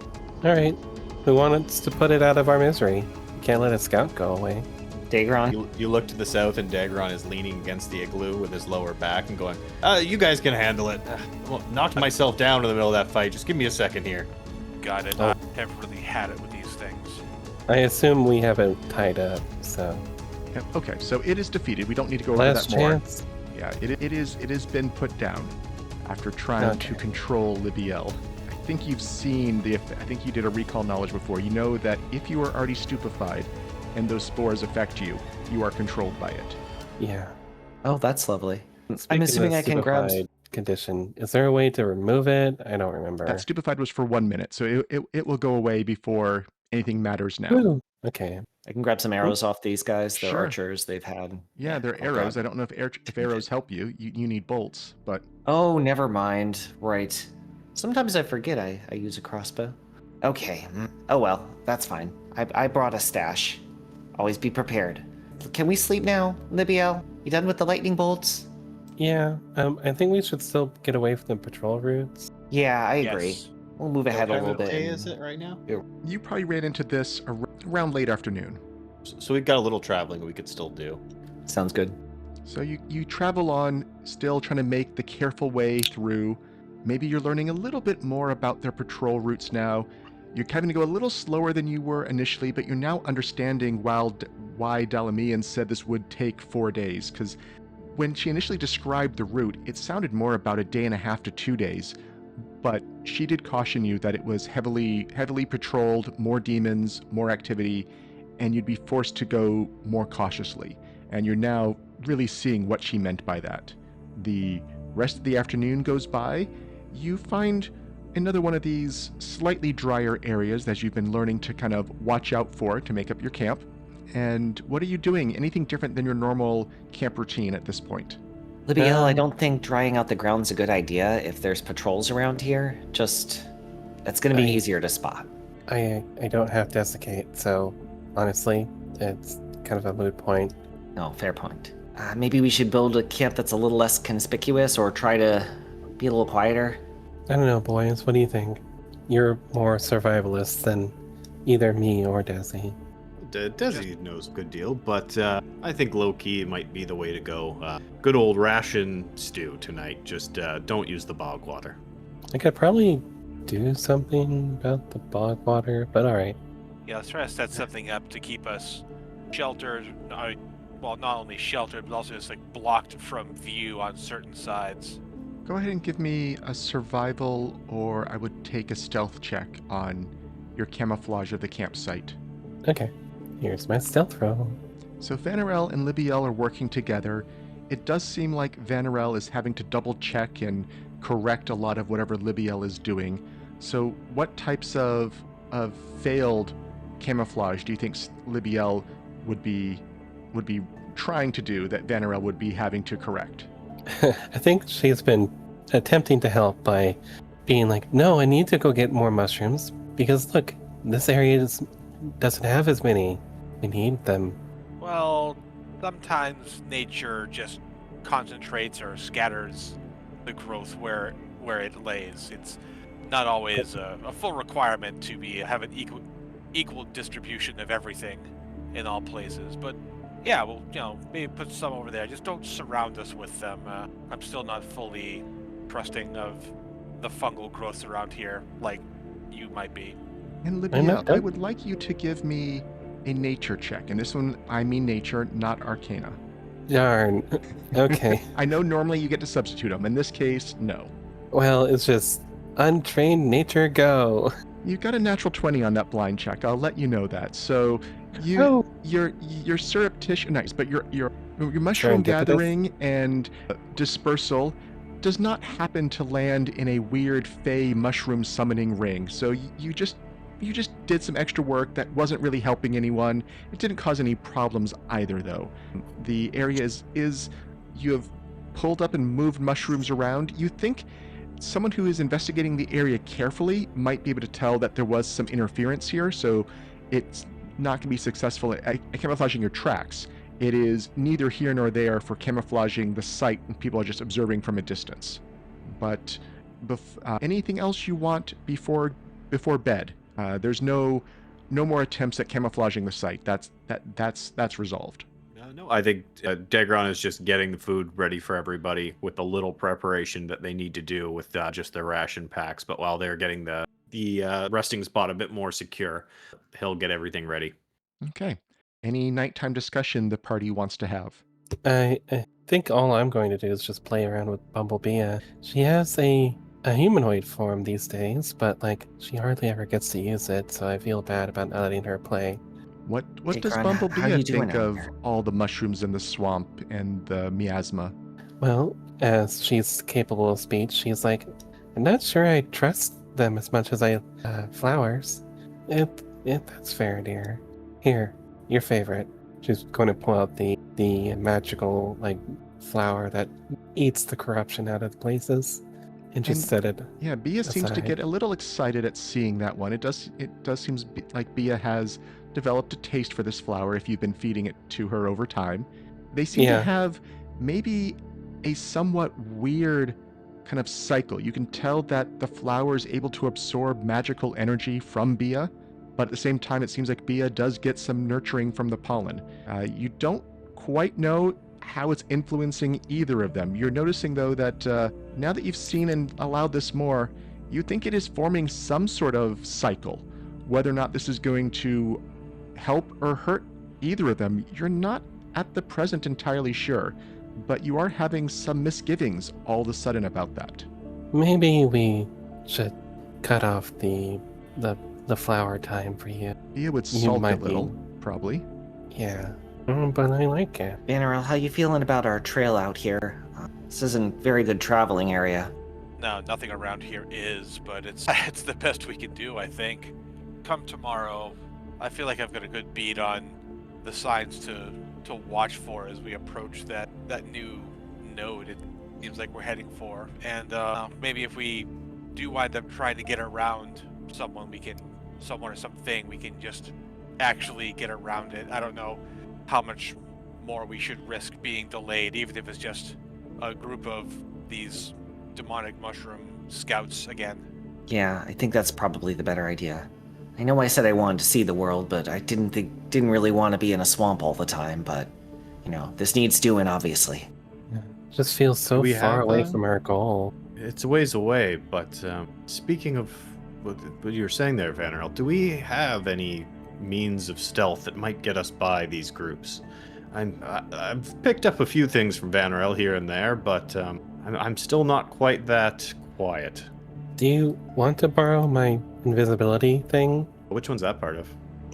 Alright. Who wants to put it out of our misery? We can't let a scout go away. Daegron? You look to the south, and Daegron is leaning against the igloo with his lower back and going, you guys can handle it. Well, knocked myself down in the middle of that fight. Just give me a second here. Got it. Oh. I haven't really had it with these things. I assume we have it tied up, so... Yep, okay, so it is defeated. We don't need to go over Last that more. chance. Yeah, it has been put down after trying to Okay. control Libbiel. I think you've seen I think you did a recall knowledge before. You know that if you are already stupefied and those spores affect you, you are controlled by it. Yeah. Oh, that's lovely. I'm Speaking assuming of I can grab... stupefied condition. Is there a way to remove it? I don't remember. That stupefied was for 1 minute, so it will go away before anything matters now. Ooh, okay. I can grab some arrows off these guys. They're Sure. archers. They've had... Yeah, they're Oh, arrows. God. I don't know if arrows help you. You need bolts, but Oh, never mind. Right. Sometimes I forget I use a crossbow. Okay. Oh well, that's fine. I brought a stash. Always be prepared. Can we sleep now, Libbiel? You done with the lightning bolts? Yeah, I think we should still get away from the patrol routes. Yeah, I agree. Yes. We'll move ahead a little bit. day and- is it right now? you probably ran into this around late afternoon. So we've got a little traveling we could still do. Sounds good. So you travel on, still trying to make the careful way through maybe you're learning a little bit more about their patrol routes now. You're having to go a little slower than you were initially, but you're now understanding why Dalamian said this would take 4 days, because when she initially described the route, it sounded more about a day and a half to 2 days, but she did caution you that it was heavily patrolled, more demons, more activity, and you'd be forced to go more cautiously. And you're now really seeing what she meant by that. The rest of the afternoon goes by. You find another one of these slightly drier areas that you've been learning to kind of watch out for to make up your camp. And what are you doing? Anything different than your normal camp routine at this point? Libbiel, I don't think drying out the ground's a good idea if there's patrols around here. Just, it's going to be easier to spot. I don't have desiccate, so honestly, it's kind of a moot point. No, fair point. Maybe we should build a camp that's a little less conspicuous or try to be a little quieter. I don't know, boys. What do you think? You're more survivalist than either me or Dezi. Dezi knows a good deal, but I think low-key might be the way to go. Good old ration stew tonight. Just don't use the bog water. I could probably do something about the bog water, but alright. Yeah, let's try to set something up to keep us sheltered. Well, not only sheltered, but also just like blocked from view on certain sides. Go ahead and give me a survival, or I would take a stealth check on your camouflage of the campsite. Okay, here's my stealth roll. So Vanarel and Libbiel are working together. It does seem like Vanarel is having to double check and correct a lot of whatever Libbiel is doing. So what types of failed camouflage do you think Libbiel would be trying to do that Vanarel would be having to correct? I think she's been attempting to help by being like, no, I need to go get more mushrooms because look, this area doesn't have as many. We need them. Well, sometimes nature just concentrates or scatters the growth where it lays. It's not always a full requirement to have an equal distribution of everything in all places, but yeah, well, maybe put some over there. Just don't surround us with them. I'm still not fully trusting of the fungal growths around here like you might be. And Libbiel, I would like you to give me a nature check. And this one, I mean nature, not arcana. Darn. Okay. I know normally you get to substitute them. In this case, no. Well, it's just untrained nature go. You got a natural 20 on that blind check. I'll let you know that. So you're surreptitious, nice, but your mushroom gathering and dispersal does not happen to land in a weird fey mushroom summoning ring. So you just did some extra work that wasn't really helping anyone. It didn't cause any problems either, though. The area is you have pulled up and moved mushrooms around. You think someone who is investigating the area carefully might be able to tell that there was some interference here, so it's not going to be successful at camouflaging your tracks. It is neither here nor there for camouflaging the site when people are just observing from a distance. But anything else you want before bed? There's no more attempts at camouflaging the site. That's resolved. No, I think Daegron is just getting the food ready for everybody with the little preparation that they need to do with just their ration packs. But while they're getting the resting spot a bit more secure, he'll get everything ready. Okay. Any nighttime discussion the party wants to have? I think all I'm going to do is just play around with Bumblebee. She has a humanoid form these days, but she hardly ever gets to use it, so I feel bad about not letting her play. What does Bumblebee think of all the mushrooms in the swamp and the miasma? Well, as she's capable of speech, she's like, I'm not sure I trust them as much as I flowers. That's fair, dear. Here, your favorite. She's going to pull out the magical flower that eats the corruption out of places and just set it. Yeah, Bia seems to get a little excited at seeing that one. It does seem like Bia has developed a taste for this flower if you've been feeding it to her over time. They seem to have maybe a somewhat weird kind of cycle. You can tell that the flower is able to absorb magical energy from Bia, but at the same time it seems like Bia does get some nurturing from the pollen. You don't quite know how it's influencing either of them. You're noticing, though, that now that you've seen and allowed this more, you think it is forming some sort of cycle. Whether or not this is going to help or hurt either of them, you're not at the present entirely sure, but you are having some misgivings all of a sudden about that. Maybe we should cut off the flower time for you. It would You salt a might little, be- probably. Yeah. But I like it. Vanarel, how you feeling about our trail out here? This isn't a very good traveling area. No, nothing around here is, but it's it's the best we can do, I think. Come tomorrow, I feel like I've got a good beat on the signs to watch for as we approach that new node it seems like we're heading for. And maybe if we do wind up trying to get around someone or something, we can just actually get around it. I don't know how much more we should risk being delayed, even if it's just a group of these demonic mushroom scouts again. Yeah, I think that's probably the better idea. I know I said I wanted to see the world, but I didn't really want to be in a swamp all the time, but this needs doing, obviously. Just feels so We far have, away from our goal. It's a ways away, but speaking of what you were saying there, Vanarel, do we have any means of stealth that might get us by these groups? I've picked up a few things from Vanarel here and there, but I'm still not quite that quiet. Do you want to borrow my invisibility thing? Which one's that part of?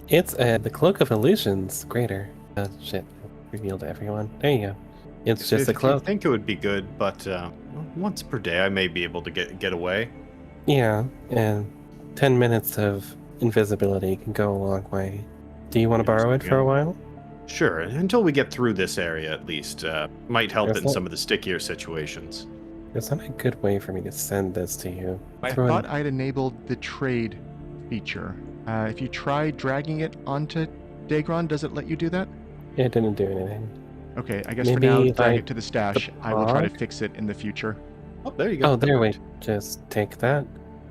It's the Cloak of Illusions greater. Shit. Revealed to everyone. There you go. It's just a I cloak. think it would be good, but once per day I may be able to get away. Yeah, and 10 minutes of invisibility can go a long way. Do you want to borrow it for a while? Sure, until we get through this area at least. Might help There's in not- some of the stickier situations. There's not a good way for me to send this to you. I Throw in- thought I'd enabled the trade feature. If you try dragging it onto Daegron, does it let you do that? It didn't do anything. Okay, I guess for Maybe now, if drag I it to the stash. I will try to blog? fix it in the future. Oh, there you go. Oh, That there, worked. wait. Just take that.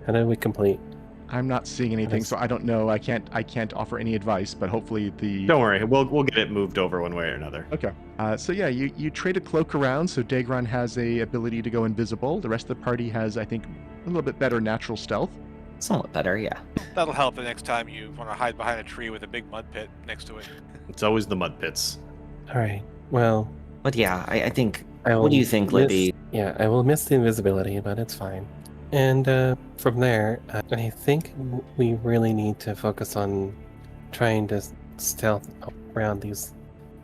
How do we complete? I'm not seeing anything, is- so I don't know. I can't offer any advice, but hopefully the... Don't worry, we'll get it moved over one way or another. Okay. So yeah, you trade a cloak around, so Daegron has a ability to go invisible. The rest of the party has, I think, a little bit better natural stealth. Somewhat better, yeah. That'll help the next time you want to hide behind a tree with a big mud pit next to it. It's always the mud pits. Alright, well, But yeah, I think. I will What do you think, miss- Libby? Yeah, I will miss the invisibility, but it's fine. And from there, I think we really need to focus on trying to stealth around these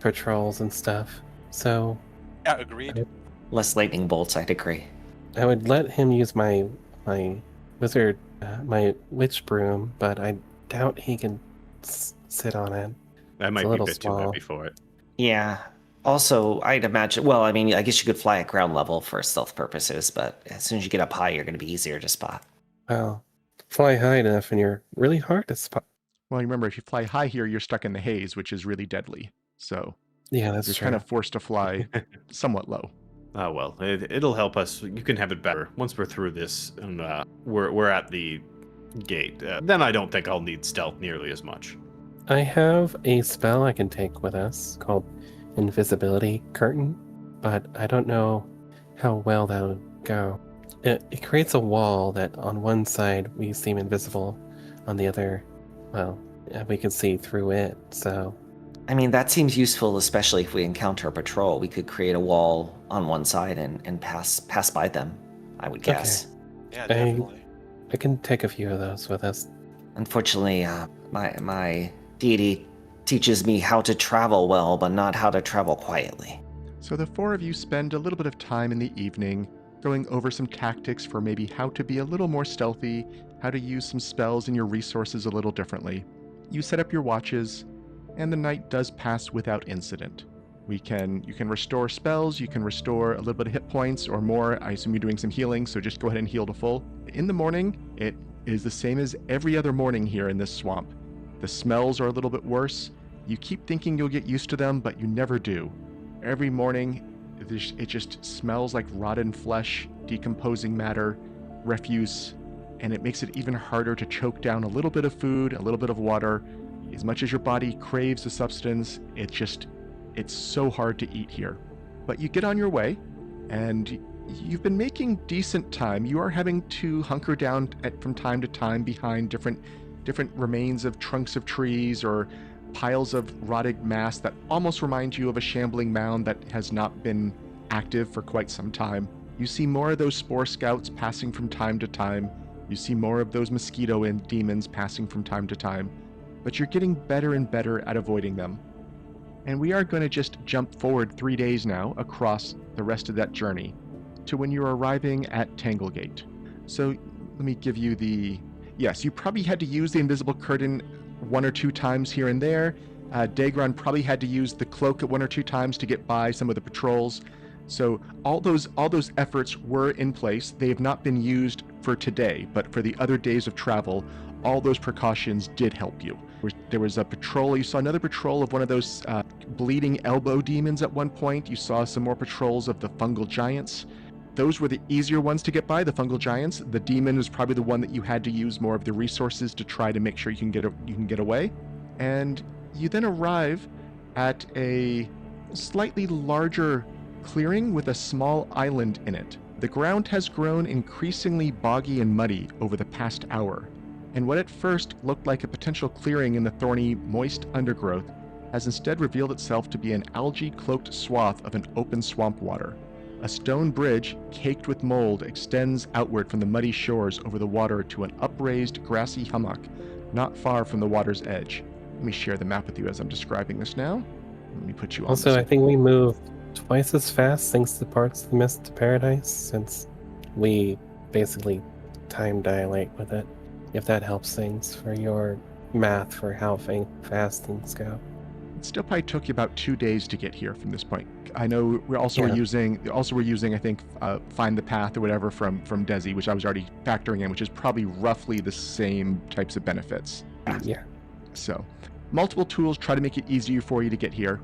patrols and stuff. So Yeah, agreed. Less lightning bolts, I'd agree. I would let him use my wizard, my witch broom, but I doubt he can sit on it. That might a be a little bit too small. heavy for it. Yeah. Also, I'd imagine. Well, I mean, I guess you could fly at ground level for stealth purposes, but as soon as you get up high, you're going to be easier to spot. Well, fly high enough and you're really hard to spot. Well, you remember, if you fly high here, you're stuck in the haze, which is really deadly. So Yeah, that's you're true. kind of forced to fly somewhat low. Oh well, it'll help us. You can have it better once we're through this and we're at the gate. Then I don't think I'll need stealth nearly as much. I have a spell I can take with us called Invisibility Curtain, but I don't know how well that would go. It creates a wall that on one side we seem invisible, on the other, well, we can see through it, so... I mean, that seems useful, especially if we encounter a patrol. We could create a wall on one side and pass by them, I would guess. Yeah, definitely. I can take a few of those with us. Unfortunately, my deity teaches me how to travel well, but not how to travel quietly. So the four of you spend a little bit of time in the evening going over some tactics for maybe how to be a little more stealthy, how to use some spells and your resources a little differently. You set up your watches, and the night does pass without incident. You can restore spells, you can restore a little bit of hit points or more. I assume you're doing some healing, so just go ahead and heal to full. In the morning, it is the same as every other morning here in this swamp. The smells are a little bit worse. You keep thinking you'll get used to them, but you never do. Every morning, it just smells like rotten flesh, decomposing matter, refuse, and it makes it even harder to choke down a little bit of food, a little bit of water. As much as your body craves the substance, it's so hard to eat here. But you get on your way, and you've been making decent time. You are having to hunker down from time to time behind different remains of trunks of trees or piles of rotted mass that almost remind you of a shambling mound that has not been active for quite some time. You see more of those spore scouts passing from time to time. You see more of those mosquito and demons passing from time to time. But you're getting better and better at avoiding them. And we are going to just jump forward 3 days now across the rest of that journey to when you're arriving at Tanglegate. So let me give you yes, you probably had to use the invisible curtain 1 or 2 times here and there. Daegron probably had to use the cloak 1 or 2 times to get by some of the patrols. So all those efforts were in place. They have not been used for today, but for the other days of travel, all those precautions did help you. There was a patrol. You saw another patrol of one of those bleeding elbow demons at one point. You saw some more patrols of the fungal giants. Those were the easier ones to get by, the fungal giants. The demon was probably the one that you had to use more of the resources to try to make sure you can get away. And you then arrive at a slightly larger clearing with a small island in it. The ground has grown increasingly boggy and muddy over the past hour, and what at first looked like a potential clearing in the thorny, moist undergrowth has instead revealed itself to be an algae-cloaked swath of an open swamp water. A stone bridge, caked with mold, extends outward from the muddy shores over the water to an upraised, grassy hummock, not far from the water's edge. Let me share the map with you as I'm describing this now. Let me put you on Also, this. I think we move twice as fast thanks to Parts of the Mist to Paradise, since we basically time dilate with it. If that helps things for your math for how fast things go. It still probably took you about 2 days to get here from this point. I know we're using I think Find the Path or whatever from Dezi, which I was already factoring in, which is probably roughly the same types of benefits. Yeah. So multiple tools try to make it easier for you to get here.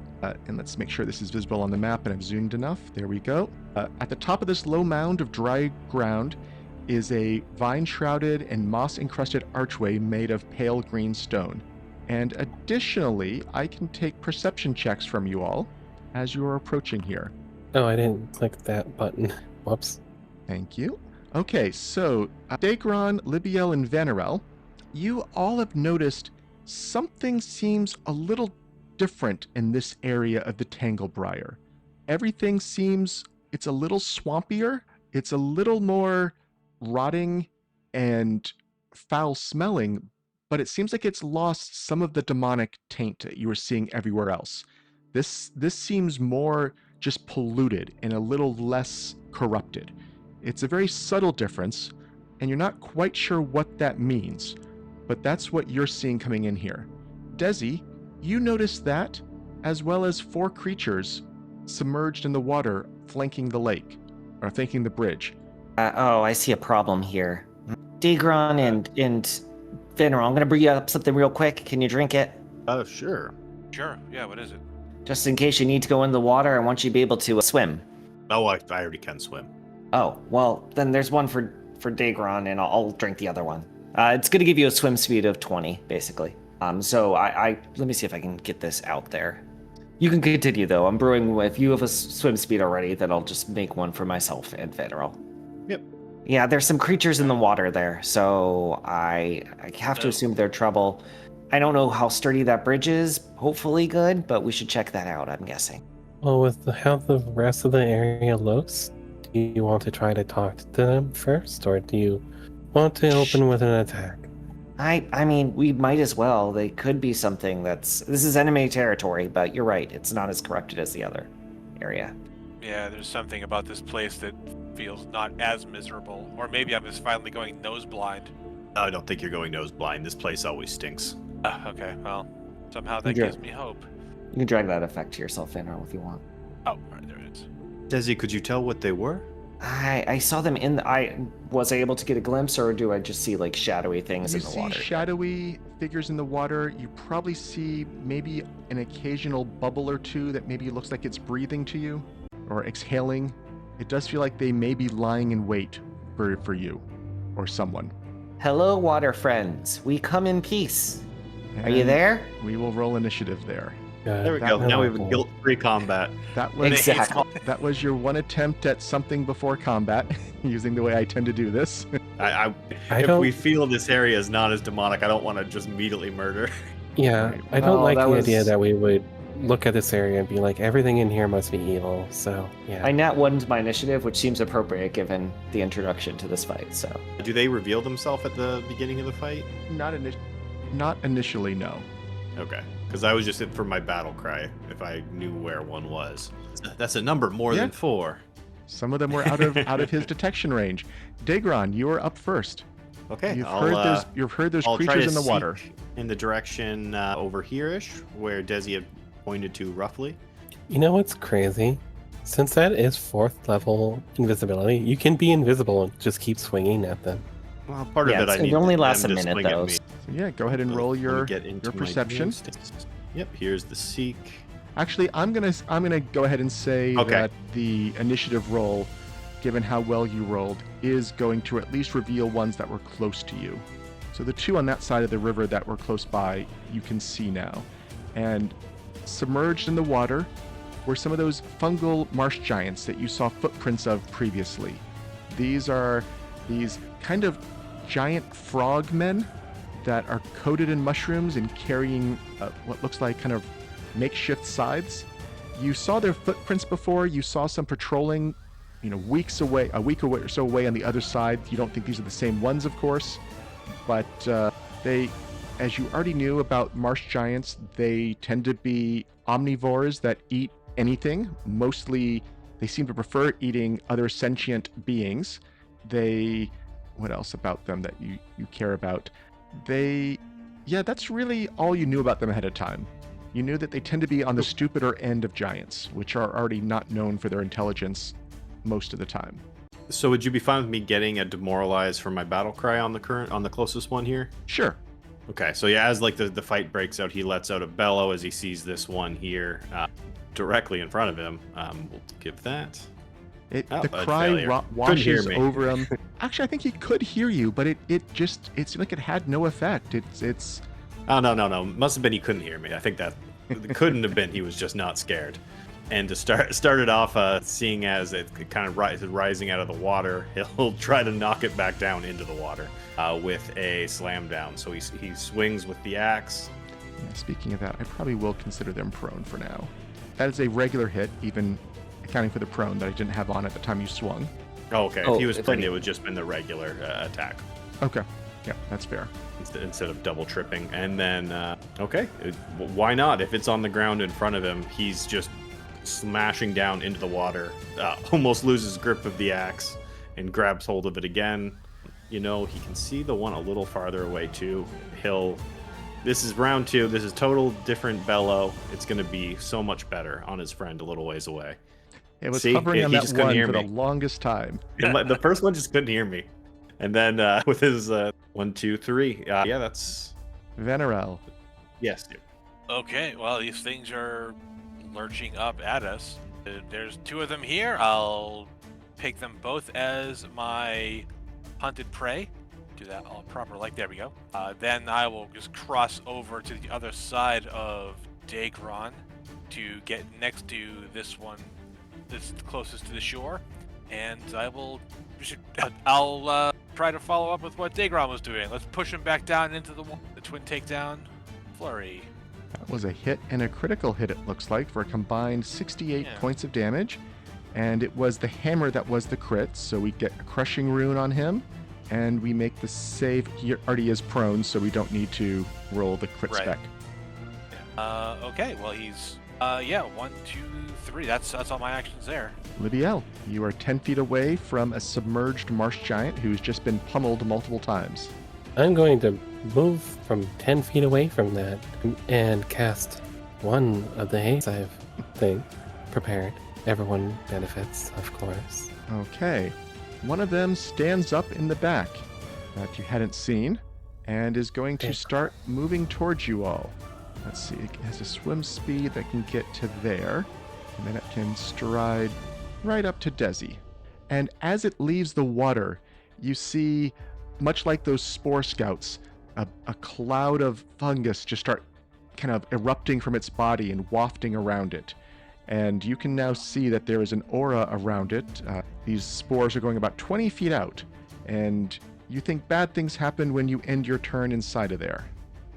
And let's make sure this is visible on the map and I've zoomed enough. There we go. At the top of this low mound of dry ground is a vine-shrouded and moss-encrusted archway made of pale green stone. And additionally, I can take perception checks from you all as you're approaching here. Oh, I didn't click that button. Whoops. Thank you. Okay, so Daegron, Libbiel, and Vanarel, you all have noticed something seems a little different in this area of the Tanglebriar. Everything seems, it's a little swampier, it's a little more rotting and foul smelling, but it seems like it's lost some of the demonic taint that you were seeing everywhere else. This seems more just polluted and a little less corrupted. It's a very subtle difference, and you're not quite sure what that means, but that's what you're seeing coming in here. Dezi, you notice that, as well as 4 creatures submerged in the water flanking the lake, or flanking the bridge. I see a problem here. Daegron and Vanarel, I'm going to bring you up something real quick. Can you drink it? Sure. Sure. Yeah, what is it? Just in case you need to go in the water, I want you to be able to swim. Oh, I already can swim. Oh, well, then there's one for Daegron, and I'll drink the other one. It's going to give you a swim speed of 20, basically. So I let me see if I can get this out there. You can continue, though. I'm brewing. If you have a swim speed already, then I'll just make one for myself and Vanarel. Yep. Yeah, there's some creatures in the water there, so I have to assume they're trouble. I don't know how sturdy that bridge is. Hopefully good, but we should check that out, I'm guessing. Well, with how the rest of the area looks, do you want to try to talk to them first, or do you want to open with an attack? I mean, we might as well. They could be something this is enemy territory, but you're right. It's not as corrupted as the other area. Yeah, there's something about this place that feels not as miserable. Or maybe I'm just finally going nose blind. I don't think you're going nose blind. This place always stinks. Okay, well, somehow that Yeah. gives me hope. You can drag that effect to yourself, Vanarel, if you want. Oh, right, there it is. Dezi, could you tell what they were? I saw them in the... Was I able to get a glimpse, or do I just see, like, shadowy things You in the see water? shadowy figures in the water. You probably see maybe an occasional bubble or two that maybe looks like it's breathing to you or exhaling. It does feel like they may be lying in wait for you or someone. Hello, water friends. We come in peace. Are you And there? We will roll initiative there. There we That go. was Now we have a cool. guilt-free combat. That was Exactly. that was your one attempt at something before combat, using the way I tend to do this. If don't- we feel this area is not as demonic, I don't want to just immediately murder. Yeah, Right. I don't Oh, like that the idea was- that we would look at this area and be like, everything in here must be evil. So, yeah. I nat 1'd my initiative, which seems appropriate given the introduction to this fight. So Do they reveal themselves at the beginning of the fight? Not initially, no. Okay, because I was just in for my battle cry if I knew where one was. That's a number more Yeah. than 4. Some of them were out of his detection range. Daegron, you are up first. Okay, You've heard those I'll try creatures to in the water. seek in the direction over here-ish, where Dezi had pointed to roughly. You know what's crazy? Since that is 4th level invisibility, you can be invisible and just keep swinging at them. Well, part Yeah, of it I it need only them lasts a to minute, swing at though, me. so- So yeah, go ahead and roll Let me your get into my perception. moves. Yep, here's the seek. Actually, I'm gonna go ahead and say Okay. that the initiative roll, given how well you rolled, is going to at least reveal ones that were close to you. So the 2 on that side of the river that were close by, you can see now. And submerged in the water were some of those fungal marsh giants that you saw footprints of previously. These are these kind of giant frogmen that are coated in mushrooms and carrying what looks like kind of makeshift scythes. You saw their footprints before. You saw some patrolling, a week or so away on the other side. You don't think these are the same ones, of course, but they, as you already knew about marsh giants, they tend to be omnivores that eat anything. Mostly, they seem to prefer eating other sentient beings. What else about them that you care about? That's really all you knew about them ahead of time. You knew that they tend to be on the stupider end of giants, which are already not known for their intelligence most of the time. So would you be fine with me getting a demoralize for my battle cry on the closest one here? Sure. Okay, so yeah, as the fight breaks out, he lets out a bellow as he sees this one here directly in front of him. We'll give that. The a cry failure. washes hear me. over him. Actually, I think he could hear you, but it seemed like it had no effect. It's Oh, no. Must have been he couldn't hear me. I think that it couldn't have been. He was just not scared. And to started off, seeing as it kind of rising out of the water, he'll try to knock it back down into the water with a slam down. So he swings with the axe. Yeah, speaking of that, I probably will consider them prone for now. That is a regular hit, even accounting for the prone that I didn't have on at the time you swung. Oh, okay. Oh, if he was if pinned, any- it would just been the regular attack Okay. Yeah, that's fair. instead of double tripping. And then, why not? If it's on the ground in front of him, he's just smashing down into the water, almost loses grip of the axe and grabs hold of it again. He can see the one a little farther away too. This is round 2. This is total different bellow. It's going to be so much better on his friend a little ways away. It was See? hovering on He that just couldn't one hear for the me. longest time. The first one just couldn't hear me. And then with his 1, 2, 3. That's... Vanarel. Yes, dude. Okay, well, these things are lurching up at us. There's 2 of them here. I'll pick them both as my hunted prey. Do that all proper, there we go. Then I will just cross over to the other side of Daegron to get next to this one that's closest to the shore, and I'll try to follow up with what Daegron was doing. Let's push him back down into the twin takedown flurry. That was a hit and a critical hit, it looks like, for a combined 68 Yeah. points of damage. And it was the hammer that was the crit, so we get a crushing rune on him, and we make the save. He already is prone, so we don't need to roll the crit Right. spec. Okay, well he's 1, 2, 3. That's all my actions there. Libbiel, you are 10 feet away from a submerged marsh giant who's just been pummeled multiple times. I'm going to move from 10 feet away from that and cast one of the haste I've prepared. Everyone benefits, of course. Okay. One of them stands up in the back that you hadn't seen and is going to Okay. start moving towards you all. Let's see, it has a swim speed that can get to there, and then it can stride right up to Dezi. And as it leaves the water, you see, much like those spore scouts, a cloud of fungus just start kind of erupting from its body and wafting around it. And you can now see that there is an aura around it. These spores are going about 20 feet out, and you think bad things happen when you end your turn inside of there.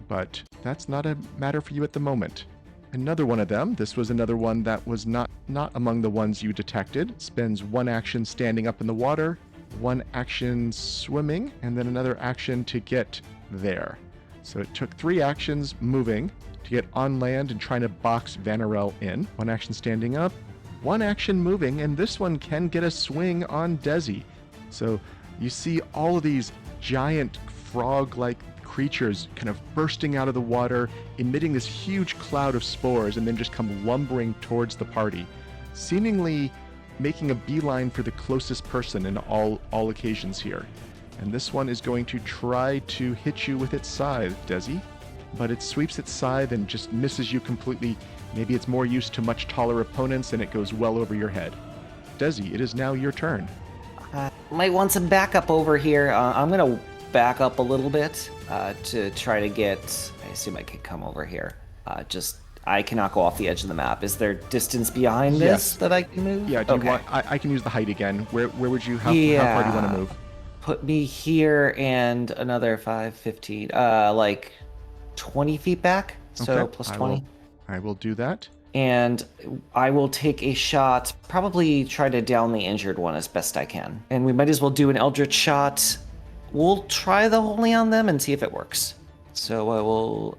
But that's not a matter for you at the moment. Another one of them, this was another one that was not among the ones you detected, spends one action standing up in the water, one action swimming, and then another action to get there. So it took 3 actions moving to get on land and trying to box Vanarel in. One action standing up, one action moving, and this one can get a swing on Dezi. So you see all of these giant frog-like creatures kind of bursting out of the water, emitting this huge cloud of spores, and then just come lumbering towards the party, seemingly making a beeline for the closest person in all occasions here. And this one is going to try to hit you with its scythe, Dezi. But it sweeps its scythe and just misses you completely. Maybe it's more used to much taller opponents and it goes well over your head. Dezi, it is now your turn. Might want some backup over here. I'm going to back up a little bit to try to get... I assume I could come over here. I cannot go off the edge of the map. Is there distance behind this that I can move? Yeah, do you want... I can use the height again. Where would you... How far do you want to move? Put me here and another 5, 15, like 20 feet back. So Okay, plus 20. I will do that. And I will take a shot, probably try to down the injured one as best I can. And we might as well do an Eldritch shot. We'll try the Holy on them and see if it works. So I will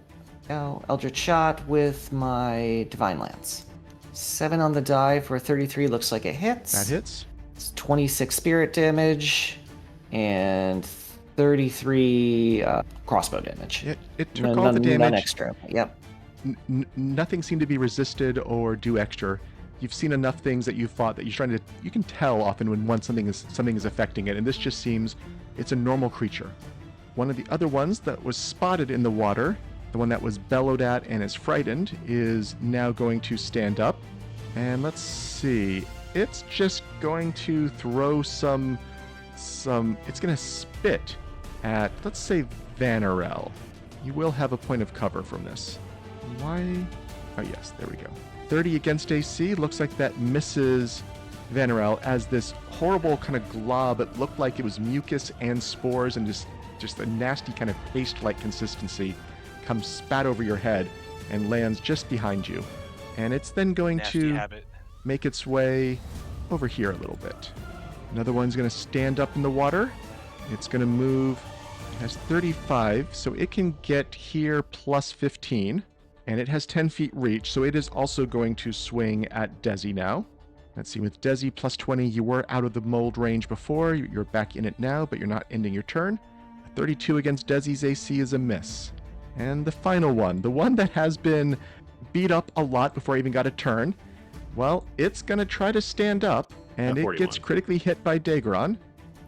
Eldritch shot with my Divine Lance. 7 on the die for 33, looks like it hits. That hits. It's 26 spirit damage and 33 crossbow damage. It took all the damage. None extra. Yep. Nothing seemed to be resisted or do extra. You've seen enough things that you fought that you can tell often when something is affecting it, and this just seems it's a normal creature. One of the other ones that was spotted in the water, the one that was bellowed at and is frightened, is now going to stand up. And let's see. It's just going to throw it's going to spit at, let's say, Vanarel. You will have a point of cover from this. Why? Oh, yes, there we go. 30 against AC. Looks like that misses Vanarel as this horrible kind of glob. It looked like it was mucus and spores and just a nasty kind of paste-like consistency comes spat over your head and lands just behind you. And it's then going to make its way over here a little bit. Another one's going to stand up in the water. It's going to move. It has 35, so it can get here plus 15. And it has 10 feet reach, so it is also going to swing at Dezi now. Let's see, with Dezi plus 20, you were out of the mold range before. You're back in it now, but you're not ending your turn. A 32 against Dezi's AC is a miss. And the final one, the one that has been beat up a lot before I even got a turn, well, it's going to try to stand up, and it gets critically hit by Daegron.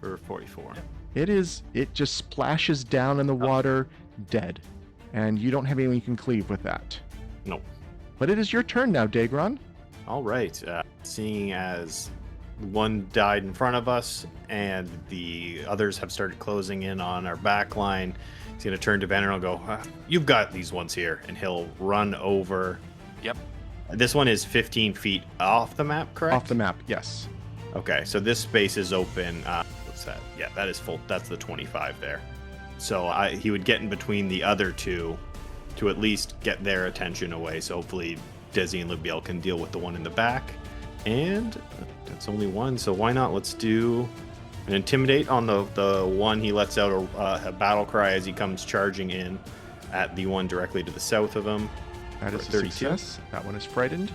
For 44. It just splashes down in the water, dead. And you don't have anyone you can cleave with that. No. But it is your turn now, Daegron. All right. Seeing as one died in front of us and the others have started closing in on our back line, he's going to turn to Vanarel and go, you've got these ones here. And he'll run over. Yep. This one is 15 feet off the map, correct? Off the map, yes. Okay, so this space is open. What's that? Yeah, that is full. That's the 25 there. So he would get in between the other two to at least get their attention away. So hopefully Dezi and Libbiel can deal with the one in the back. And that's only one, so why not? Let's do an Intimidate on the one. He lets out a battle cry as he comes charging in at the one directly to the south of him. That is a success. That one is frightened.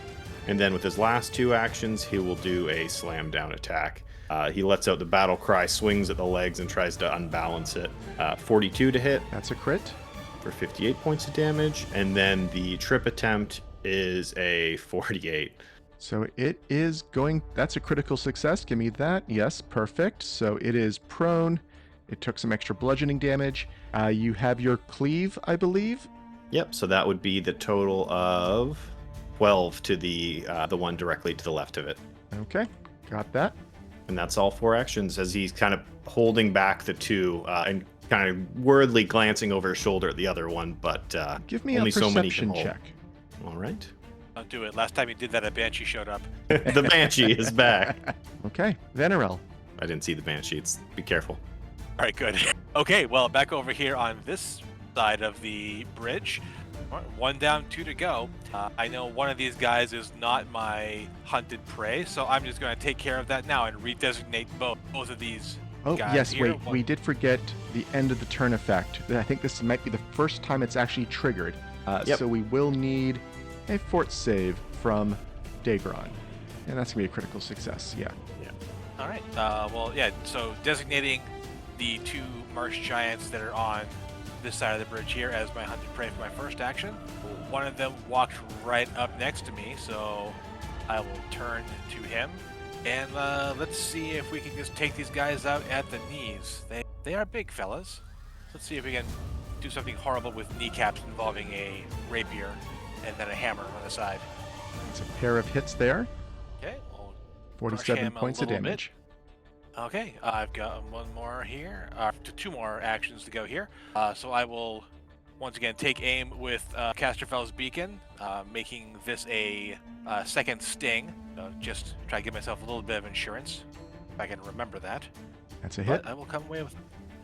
And then with his last 2 actions, he will do a slam down attack. He lets out the battle cry, swings at the legs, and tries to unbalance it. 42 to hit. That's a crit. For 58 points of damage. And then the trip attempt is a 48. So it is going... That's a critical success. Give me that. Yes, perfect. So it is prone. It took some extra bludgeoning damage. You have your cleave, I believe. Yep, so that would be the total of 12 to the one directly to the left of it. Okay, got that. And that's all 4 actions as he's kind of holding back the 2 and kind kind of worriedly glancing over his shoulder at the other one, but Give me only a so many can perception hold. check. All right. Don't do it. Last time you did that, a banshee showed up. The Banshee is back. Okay, Vanarel. I didn't see the Banshee. Be careful. All right, good. Okay, well, back over here on this side of the bridge. One down, two to go. I know one of these guys is not my hunted prey, so I'm just going to take care of that now and redesignate both of these Oh, guys yes, here. wait, we did forget the end of the turn effect. I think this might be the first time it's actually triggered. Yep. So we will need a fort save from Daegron. And that's going to be a critical success, yeah. All right. Well, yeah, so designating the two marsh giants that are on this side of the bridge here as my hunted prey for my first action. One of them walked right up next to me, so I will turn to him. And let's see if we can just take these guys out at the knees. They are big fellas. Let's see if we can do something horrible with kneecaps involving a rapier and then a hammer on the side. It's a pair of hits there. Okay, we'll 47 him a points of little bit. damage. Okay, I've got one more here. Two more actions to go here. So I will once again take aim with Casterfell's Beacon, making this a second sting. Just try to give myself a little bit of insurance, if I can remember that. That's a hit. But I will come away with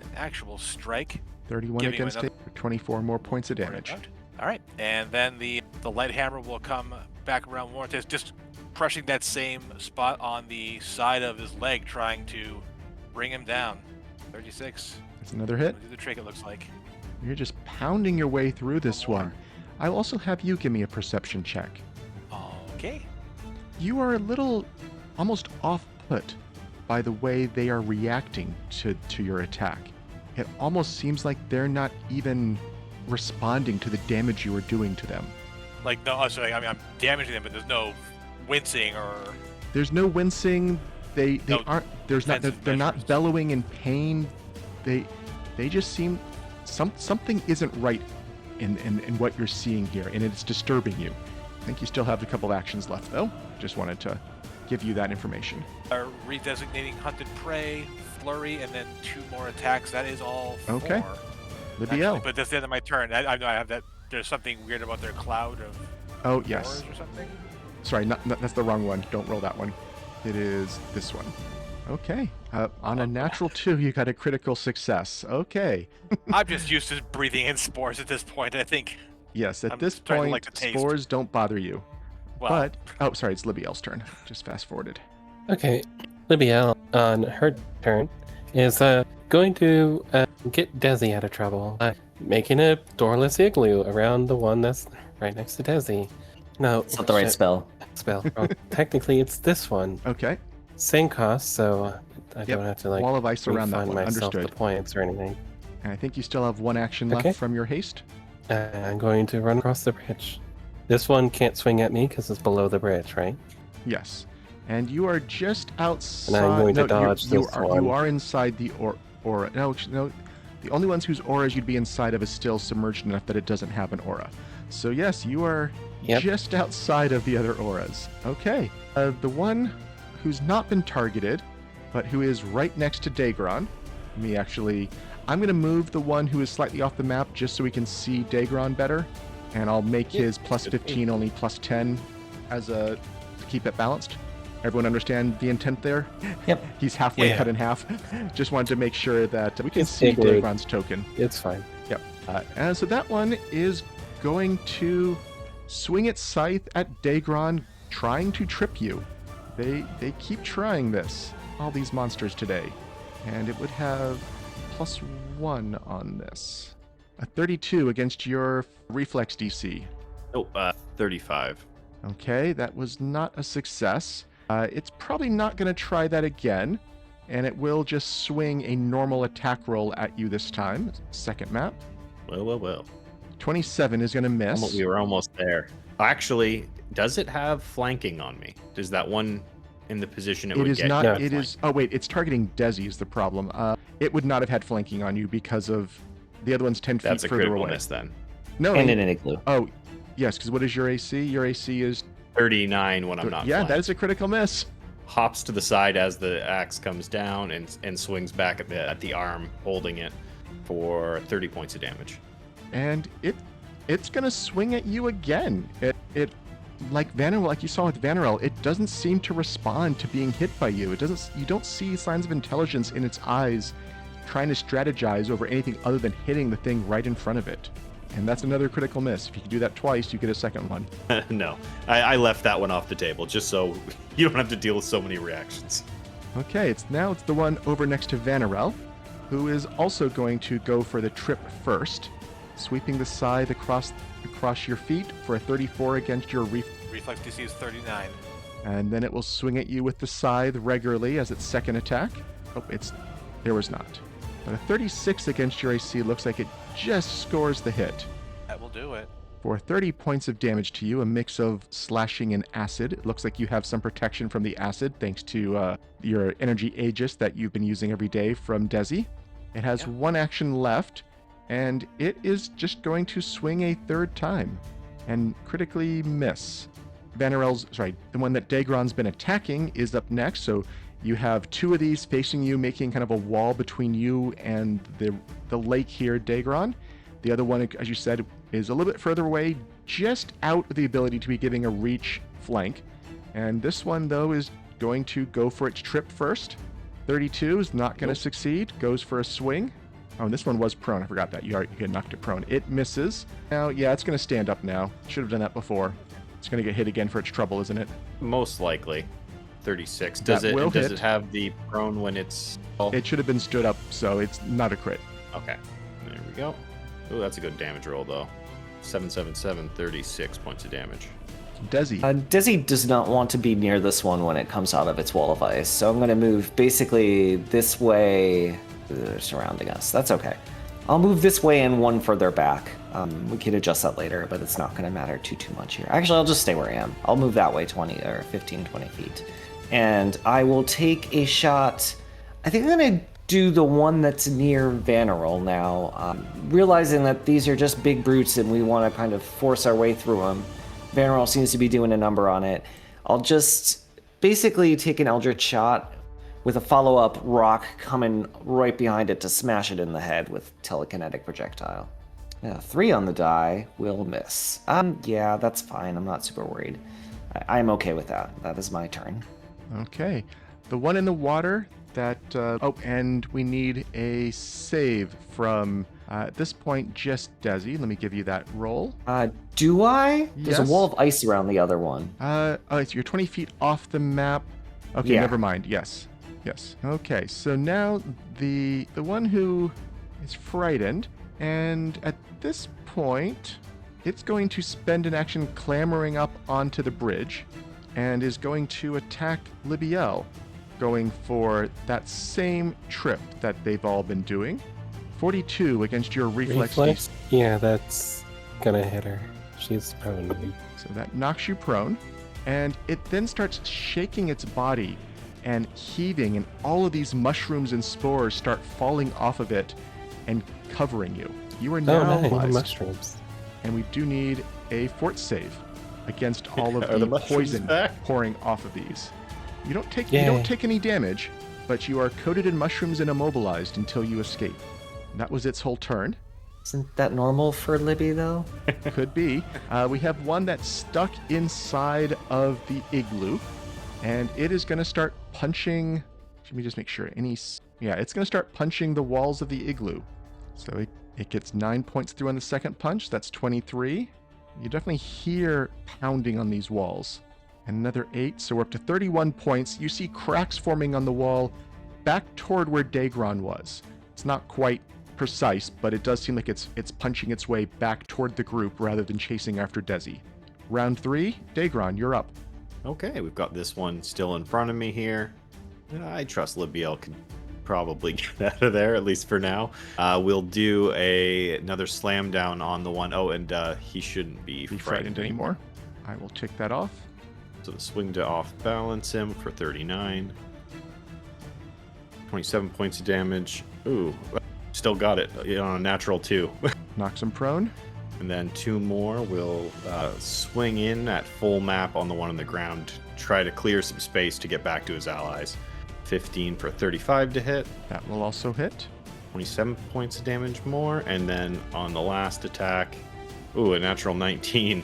an actual strike. 31 giving him against it for 24 more points of damage. All right, and then the light hammer will come back around Mortis, just crushing that same spot on the side of his leg, trying to bring him down. 36. That's another hit. Do the trick, it looks like. You're just pounding your way through this one. I'll also have you give me a perception check. Okay. You are a little almost off-put by the way they are reacting to your attack. It almost seems like they're not even responding to the damage you are doing to them. Like, no, sorry, I mean, I'm damaging them, but there's no wincing or... There's no wincing. They No aren't. There's not. defensive They're measures. not bellowing in pain. They just seem. Something isn't right in what you're seeing here, and it's disturbing you. I think you still have a couple actions left, though. Just wanted to give you that information. Redesignating hunted prey, flurry, and then 2 more attacks. That is all 4. Okay. Actually, Libbiel. but that's the end of my turn. I know I have that. There's something weird about their cloud of Oh yes. horrors or something. Sorry, not, that's the wrong one. Don't roll that one. It is this one. Okay. On a natural 2, you got a critical success. Okay. I'm just used to breathing in spores at this point. I think. Yes, at I'm this starting to point, like the taste. spores don't bother you. Well, But, oh, sorry, it's Libbiel's turn. Just fast forwarded. Okay, Libbiel, on her turn, is going to get Dezi out of trouble by making a doorless igloo around the one that's right next to Dezi. No, It's not the right shit, spell. Oh, technically, it's this one. Okay. Same cost, so I Yep, don't have to like Wall of ice around that refund one. myself Understood. the points or anything. And I think you still have one action left Okay. from your haste. I'm going to run across the bridge. This one can't swing at me because it's below the bridge, right? Yes. And you are just outside. And I'm going to no, dodge you this are, one. You are inside the aura. No, the only ones whose auras you'd be inside of is still submerged enough that it doesn't have an aura. So yes, you are Yep. just outside of the other auras. Okay. The one who's not been targeted, but who is right next to Daegron. I'm going to move the one who is slightly off the map just so we can see Daegron better. And I'll make his plus 15 only plus 10 to keep it balanced. Everyone understand the intent there? Yep. He's halfway Yeah. cut in half. Just wanted to make sure that we can It's see igloo. Daegron's token. It's fine. Yep. And so that one is going to swing its scythe at Daegron, trying to trip you. They keep trying this, all these monsters today. And it would have +1 on this. A 32 against your reflex DC. Oh, 35. Okay, that was not a success. It's probably not going to try that again, and it will just swing a normal attack roll at you this time. Second map. Well. 27 is going to miss. We were almost there. Actually, does it have flanking on me? Does that one in the position it It would is get not. have It flank? is. Oh wait, it's targeting Dezi is the problem. It would not have had flanking on you because of the other one's 10 feet That's a further critical away. miss then. No. And in an igloo. Oh, yes. Because what is your AC? Your AC is. 39 when I'm not Yeah, flanked. that is a critical miss. Hops to the side as the axe comes down and swings back at the arm, holding it. for 30 points of damage. And it's gonna swing at you again. It like Vanarel, like you saw with Vanarel, it doesn't seem to respond to being hit by you. You don't see signs of intelligence in its eyes trying to strategize over anything other than hitting the thing right in front of it. And that's another critical miss. If you can do that twice, you get a second one. No, I left that one off the table just so you don't have to deal with so many reactions. Okay, it's the one over next to Vanarel, who is also going to go for the trip first, sweeping the scythe across your feet for a 34 against your Reflex DC is 39. and then it will swing at you with the scythe regularly as its second attack. Oh, there was not. But a 36 against your AC looks like it just scores the hit. That will do it. For 30 points of damage to you, a mix of slashing and acid. It looks like you have some protection from the acid thanks to your energy Aegis that you've been using every day from Dezi. It has one action left, and it is just going to swing a third time and critically miss. The one that Daegron's been attacking is up next, so you have two of these facing you, making kind of a wall between you and the lake here, Daegron. The other one, as you said, is a little bit further away, just out of the ability to be giving a reach flank. And this one, though, is going to go for its trip first. 32 is not going to succeed, goes for a swing. Oh, and this one was prone. I forgot that. You get knocked it prone. It misses. Now, yeah, it's going to stand up now. Should have done that before. It's going to get hit again for its trouble, isn't it? Most likely. 36. That will does hit. it have the prone when it's... Oh, It should have been stood up, so it's not a crit. okay. There we go. Oh, that's a good damage roll, though. 777, 36 points of damage. Dezi. Dezi does not want to be near this one when it comes out of its wall of ice, so I'm going to move basically this way. They're surrounding us. That's okay. I'll move this way and one further back. We can adjust that later, but it's not going to matter too much here. Actually, I'll just stay where I am. I'll move that way 15, 20 feet. And I will take a shot. I think I'm going to do the one that's near Vanarel now, realizing that these are just big brutes and we want to kind of force our way through them. Vanarel seems to be doing a number on it. I'll just basically take an Eldritch shot with a follow-up rock coming right behind it to smash it in the head with telekinetic projectile. 3 on the die will miss. Yeah, that's fine. I'm not super worried. I'm okay with that. That is my turn. Okay. The one in the water that... and we need a save from, at this point, just Dezi. Let me give you that roll. Do I? There's Yes. a wall of ice around the other one. You're 20 feet off the map. Okay, Yeah. never mind. Yes. Okay, so now the one who is frightened, and at this point, it's going to spend an action clambering up onto the bridge, and is going to attack Libbiel, going for that same trip that they've all been doing. 42 against your reflex. Reflex? Yeah, that's gonna hit her. She's prone. So that knocks you prone, and it then starts shaking its body and heaving, and all of these mushrooms and spores start falling off of it and covering you. You are now Oh, nice. paralyzed, Mushrooms. and we do need a fort save against all of Are the the mushrooms poison back? pouring off of these. You don't take Yay. any damage, but you are coated in mushrooms and immobilized until you escape. And that was its whole turn. Isn't that normal for Libby, though? Could be. We have one that's stuck inside of the igloo, and it is going to start punching. Let me just make sure. It's going to start punching the walls of the igloo. So it gets 9 points through on the second punch. That's 23. You definitely hear pounding on these walls. And another 8, so we're up to 31 points. You see cracks forming on the wall back toward where Daegron was. It's not quite precise, but it does seem like it's punching its way back toward the group rather than chasing after Dezi. Round 3, Daegron, you're up. Okay, we've got this one still in front of me here. I trust Libbiel can probably get out of there, at least for now. We'll do another slam down on the one. Oh, and he shouldn't be Frightened anymore. I will tick that off. So the swing to off balance him for 39. 27 points of damage. Ooh, still got it on a natural 2. Knocks him prone. And then 2 more will swing in at full map on the one on the ground, try to clear some space to get back to his allies. 15 for 35 to hit. That will also hit. 27 points of damage more. And then on the last attack, ooh, a natural 19.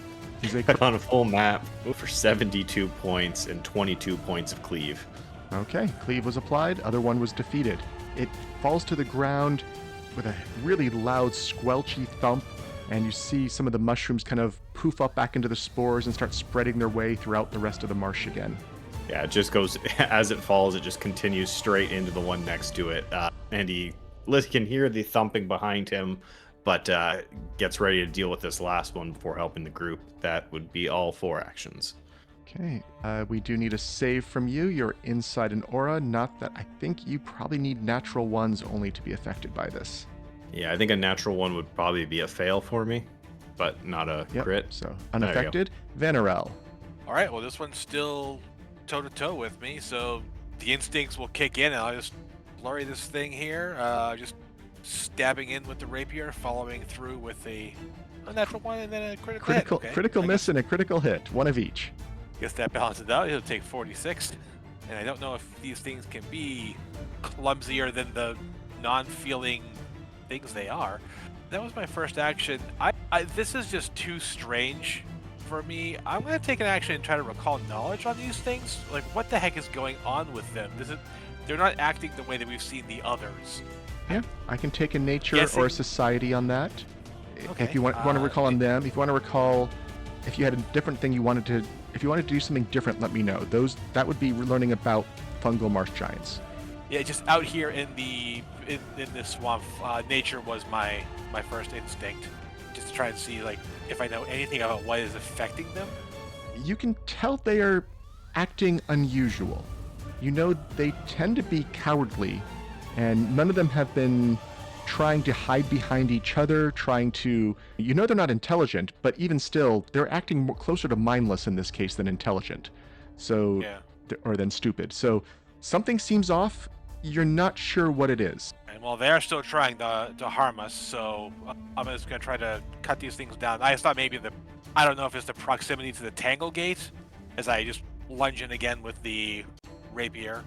Cut on a full map for 72 points and 22 points of cleave. Okay, cleave was applied, other one was defeated. It falls to the ground with a really loud squelchy thump, and you see some of the mushrooms kind of poof up back into the spores and start spreading their way throughout the rest of the marsh again. Yeah, it just goes, as it falls, it just continues straight into the one next to it. And he can hear the thumping behind him, but gets ready to deal with this last one before helping the group. That would be all 4 actions. Okay, we do need a save from you. You're inside an aura. Not that I think you probably need natural ones only to be affected by this. Yeah, I think a natural one would probably be a fail for me, but not a crit. So unaffected. Vanarel. All right, well, this one's still toe-to-toe with me, so the instincts will kick in, and I'll just blurry this thing here, just stabbing in with the rapier, following through with a natural one, and then a critical hit. Okay. Critical miss and a critical hit, one of each. Guess that balances out. It'll take 46, and I don't know if these things can be clumsier than the non-feeling things they are. That was my first action. This is just too strange for me. I'm going to take an action and try to recall knowledge on these things. Like, what the heck is going on with them? They're not acting the way that we've seen the others. Yeah, I can take a nature or a society on that. Okay. If you want to recall on them, if you want to recall, if you had a different thing you wanted to, if you wanted to do something different, let me know. That would be learning about fungal marsh giants. Yeah, just out here in this swamp, nature was my first instinct, just to try and see like if I know anything about what is affecting them. You can tell they are acting unusual. You know they tend to be cowardly, and none of them have been trying to hide behind each other, they're not intelligent, but even still, they're acting more closer to mindless in this case than intelligent. So, or than stupid. So something seems off. You're not sure what it is. And well, they're still trying to harm us, so I'm just going to try to cut these things down. I just thought maybe I don't know if it's the proximity to the Tanglegate, as I just lunge in again with the rapier,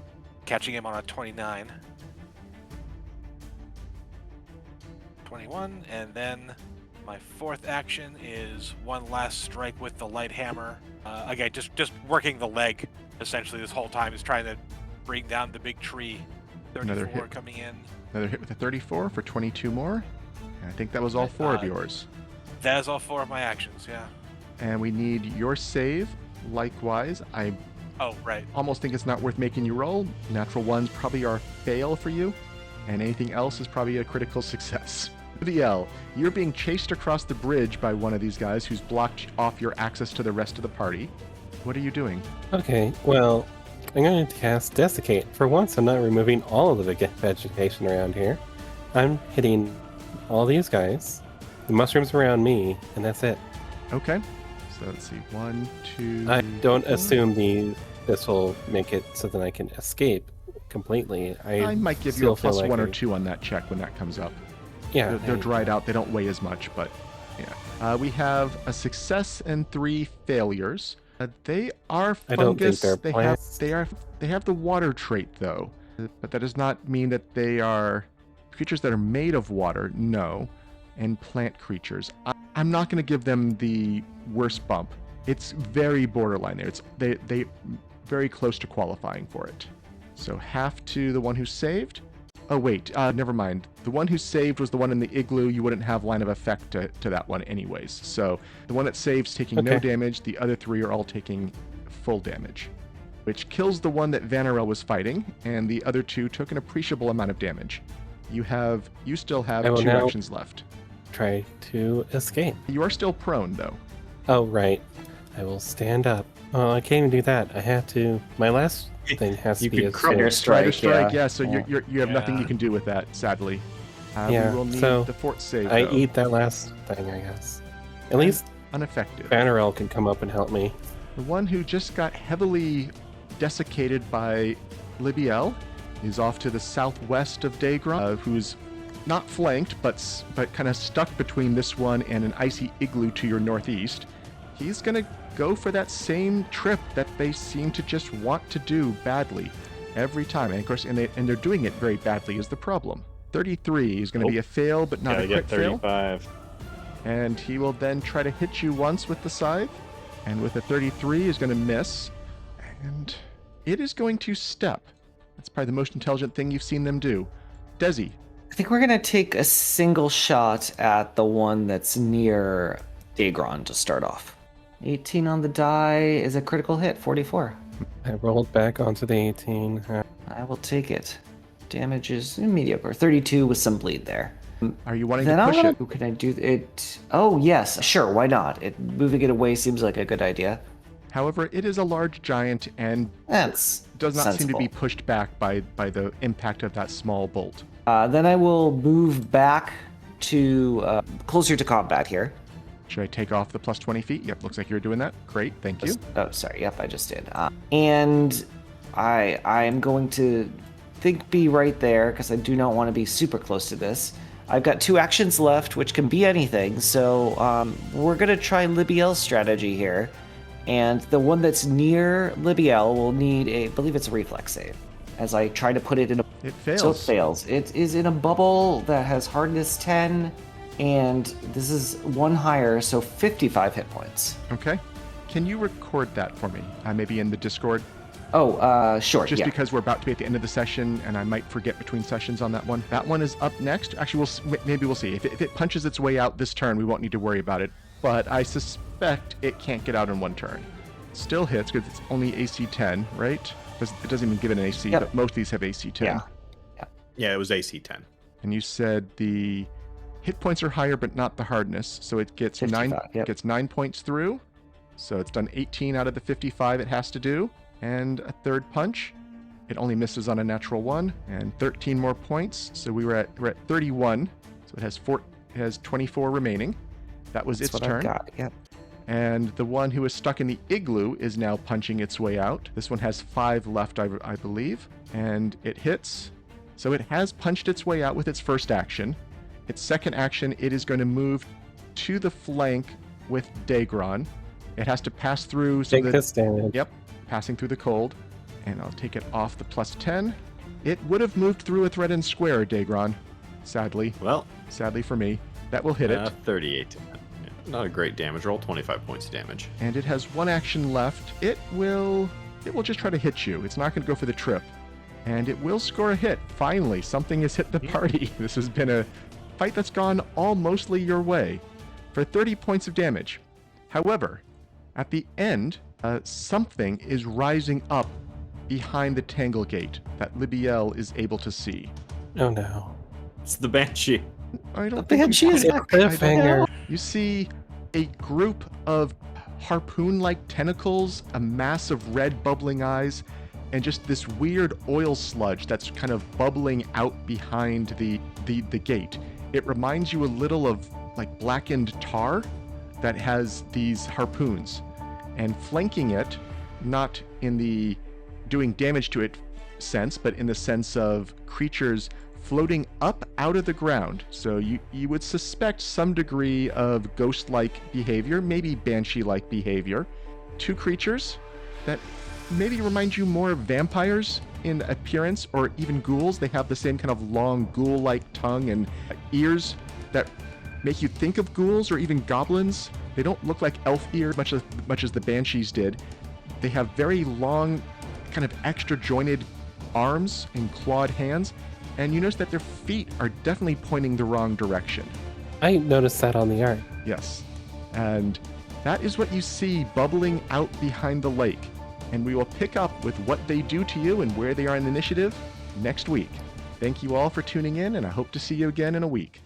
catching him on a 29. 21, and then my fourth action is one last strike with the light hammer. Again, just working the leg, essentially, this whole time, is trying to bring down the big tree. 34 Another hit. Coming in. Another hit with a 34 for 22 more. And I think that was all 4 of yours. That is all 4 of my actions, yeah. And we need your save. Likewise, I almost think it's not worth making you roll. Natural ones probably are a fail for you, and anything else is probably a critical success. Libbiel, you're being chased across the bridge by one of these guys who's blocked off your access to the rest of the party. What are you doing? Okay, well, I'm going to cast Desiccate. For once, I'm not removing all of the vegetation around here. I'm hitting all these guys, the mushrooms around me, and that's it. Okay. So let's see. 1, 2... I don't assume this will make it so that I can escape completely. I might give you a plus 1 or 2 on that check when that comes up. Yeah. They're dried out. They don't weigh as much, but yeah. We have a success and 3 failures. They are fungus. I don't think they're plants. They have the water trait though, but that does not mean that they are creatures that are made of water. No, and plant creatures. I'm not going to give them the worst bump. It's very borderline there. They very close to qualifying for it. So half to the one who saved. Oh wait, never mind. The one who saved was the one in the igloo. You wouldn't have line of effect to that one anyways. So the one that saves taking no damage. The other 3 are all taking full damage, which kills the one that Vanarel was fighting, and the other 2 took an appreciable amount of damage. You still have 2 actions left. Try to escape. You are still prone though. Oh right. I will stand up. Oh, I can't even do that. I have to. My last thing has to be a strike. Yeah. So you have nothing you can do with that, sadly. We will need the fort save. I eat that last thing, I guess. At least unaffected. Vanarel can come up and help me. The one who just got heavily desiccated by Libbiel is off to the southwest of Daegron, who's not flanked, but kind of stuck between this one and an icy igloo to your northeast. He's going to go for that same trip that they seem to just want to do badly every time. And of course, and they're doing it very badly is the problem. 33 is going to be a fail, but not Yeah, a I crit get fail. 35. And he will then try to hit you once with the scythe. And with a 33 is going to miss. And it is going to step. That's probably the most intelligent thing you've seen them do. Dezi. I think we're gonna take a single shot at the one that's near Daegron to start off. 18 on the die is a critical hit, 44. I rolled back onto the 18. I will take it. Damage is mediocre, 32 with some bleed there. Are you wanting Then to I'm push gonna, it? who can I do it? Oh yes, sure, why not? Moving it away seems like a good idea. However, it is a large giant and That's does not seem to sensible. be pushed back by the impact of that small bolt. Then I will move back to closer to combat here. Should I take off the plus 20 feet? Yep, looks like you're doing that. Great, thank you. Oh, sorry. Yep, I just did. And I'm going to be right there because I do not want to be super close to this. I've got 2 actions left, which can be anything. So we're going to try Libbiel's strategy here. And the one that's near Libbiel will need I believe it's a reflex save. As I try to put it in a... It fails. So it fails. It is in a bubble that has hardness 10. And this is 1 higher, so 55 hit points. Okay. Can you record that for me? Maybe in the Discord? Oh, sure, Just yeah. because we're about to be at the end of the session, and I might forget between sessions on that one. That one is up next. Actually, maybe we'll see. If it punches its way out this turn, we won't need to worry about it. But I suspect it can't get out in 1 turn. Still hits because it's only AC 10, right? It doesn't even give it an AC, Yep. but most of these have AC 10. Yeah. Yeah, it was AC 10. And you said the hit points are higher, but not the hardness. So it gets 55, yep. gets 9 points through. So it's done 18 out of the 55 it has to do. And a 3rd punch. It only misses on a natural 1. And 13 more points. So we're at 31. So it has 24 remaining. That was That's its what turn. I've got, yep. And the one who is stuck in the igloo is now punching its way out. This one has 5 left, I believe. And it hits. So it has punched its way out with its first action. Its second action, it is going to move to the flank with Daegron. It has to pass through. Take this damage. Yep, passing through the cold. And I'll take it off the plus 10. It would have moved through a threatened square, Daegron. Sadly. Well, Sadly for me. That will hit it. 38. Not a great damage roll, 25 points of damage. And it has 1 action left. It will just try to hit you. It's not going to go for the trip. And it will score a hit. Finally, something has hit the party. This has been a fight that's gone all mostly your way for 30 points of damage. However, at the end, something is rising up behind the Tanglegate that Libbiel is able to see. Oh no. It's the Banshee. I don't The Banshee is back. Cliffhanger. You see a group of harpoon-like tentacles, a mass of red bubbling eyes, and just this weird oil sludge that's kind of bubbling out behind the gate. It reminds you a little of like blackened tar that has these harpoons. And flanking it, not in the doing damage to it sense, but in the sense of creatures floating up out of the ground. So you would suspect some degree of ghost-like behavior, maybe banshee-like behavior. 2 creatures that maybe remind you more of vampires in appearance, or even ghouls. They have the same kind of long ghoul-like tongue and ears that make you think of ghouls or even goblins. They don't look like elf ears much as the banshees did. They have very long, kind of extra jointed arms and clawed hands. And you notice that their feet are definitely pointing the wrong direction. I noticed that on the art. Yes. And that is what you see bubbling out behind the lake. And we will pick up with what they do to you and where they are in the initiative next week. Thank you all for tuning in, and I hope to see you again in a week.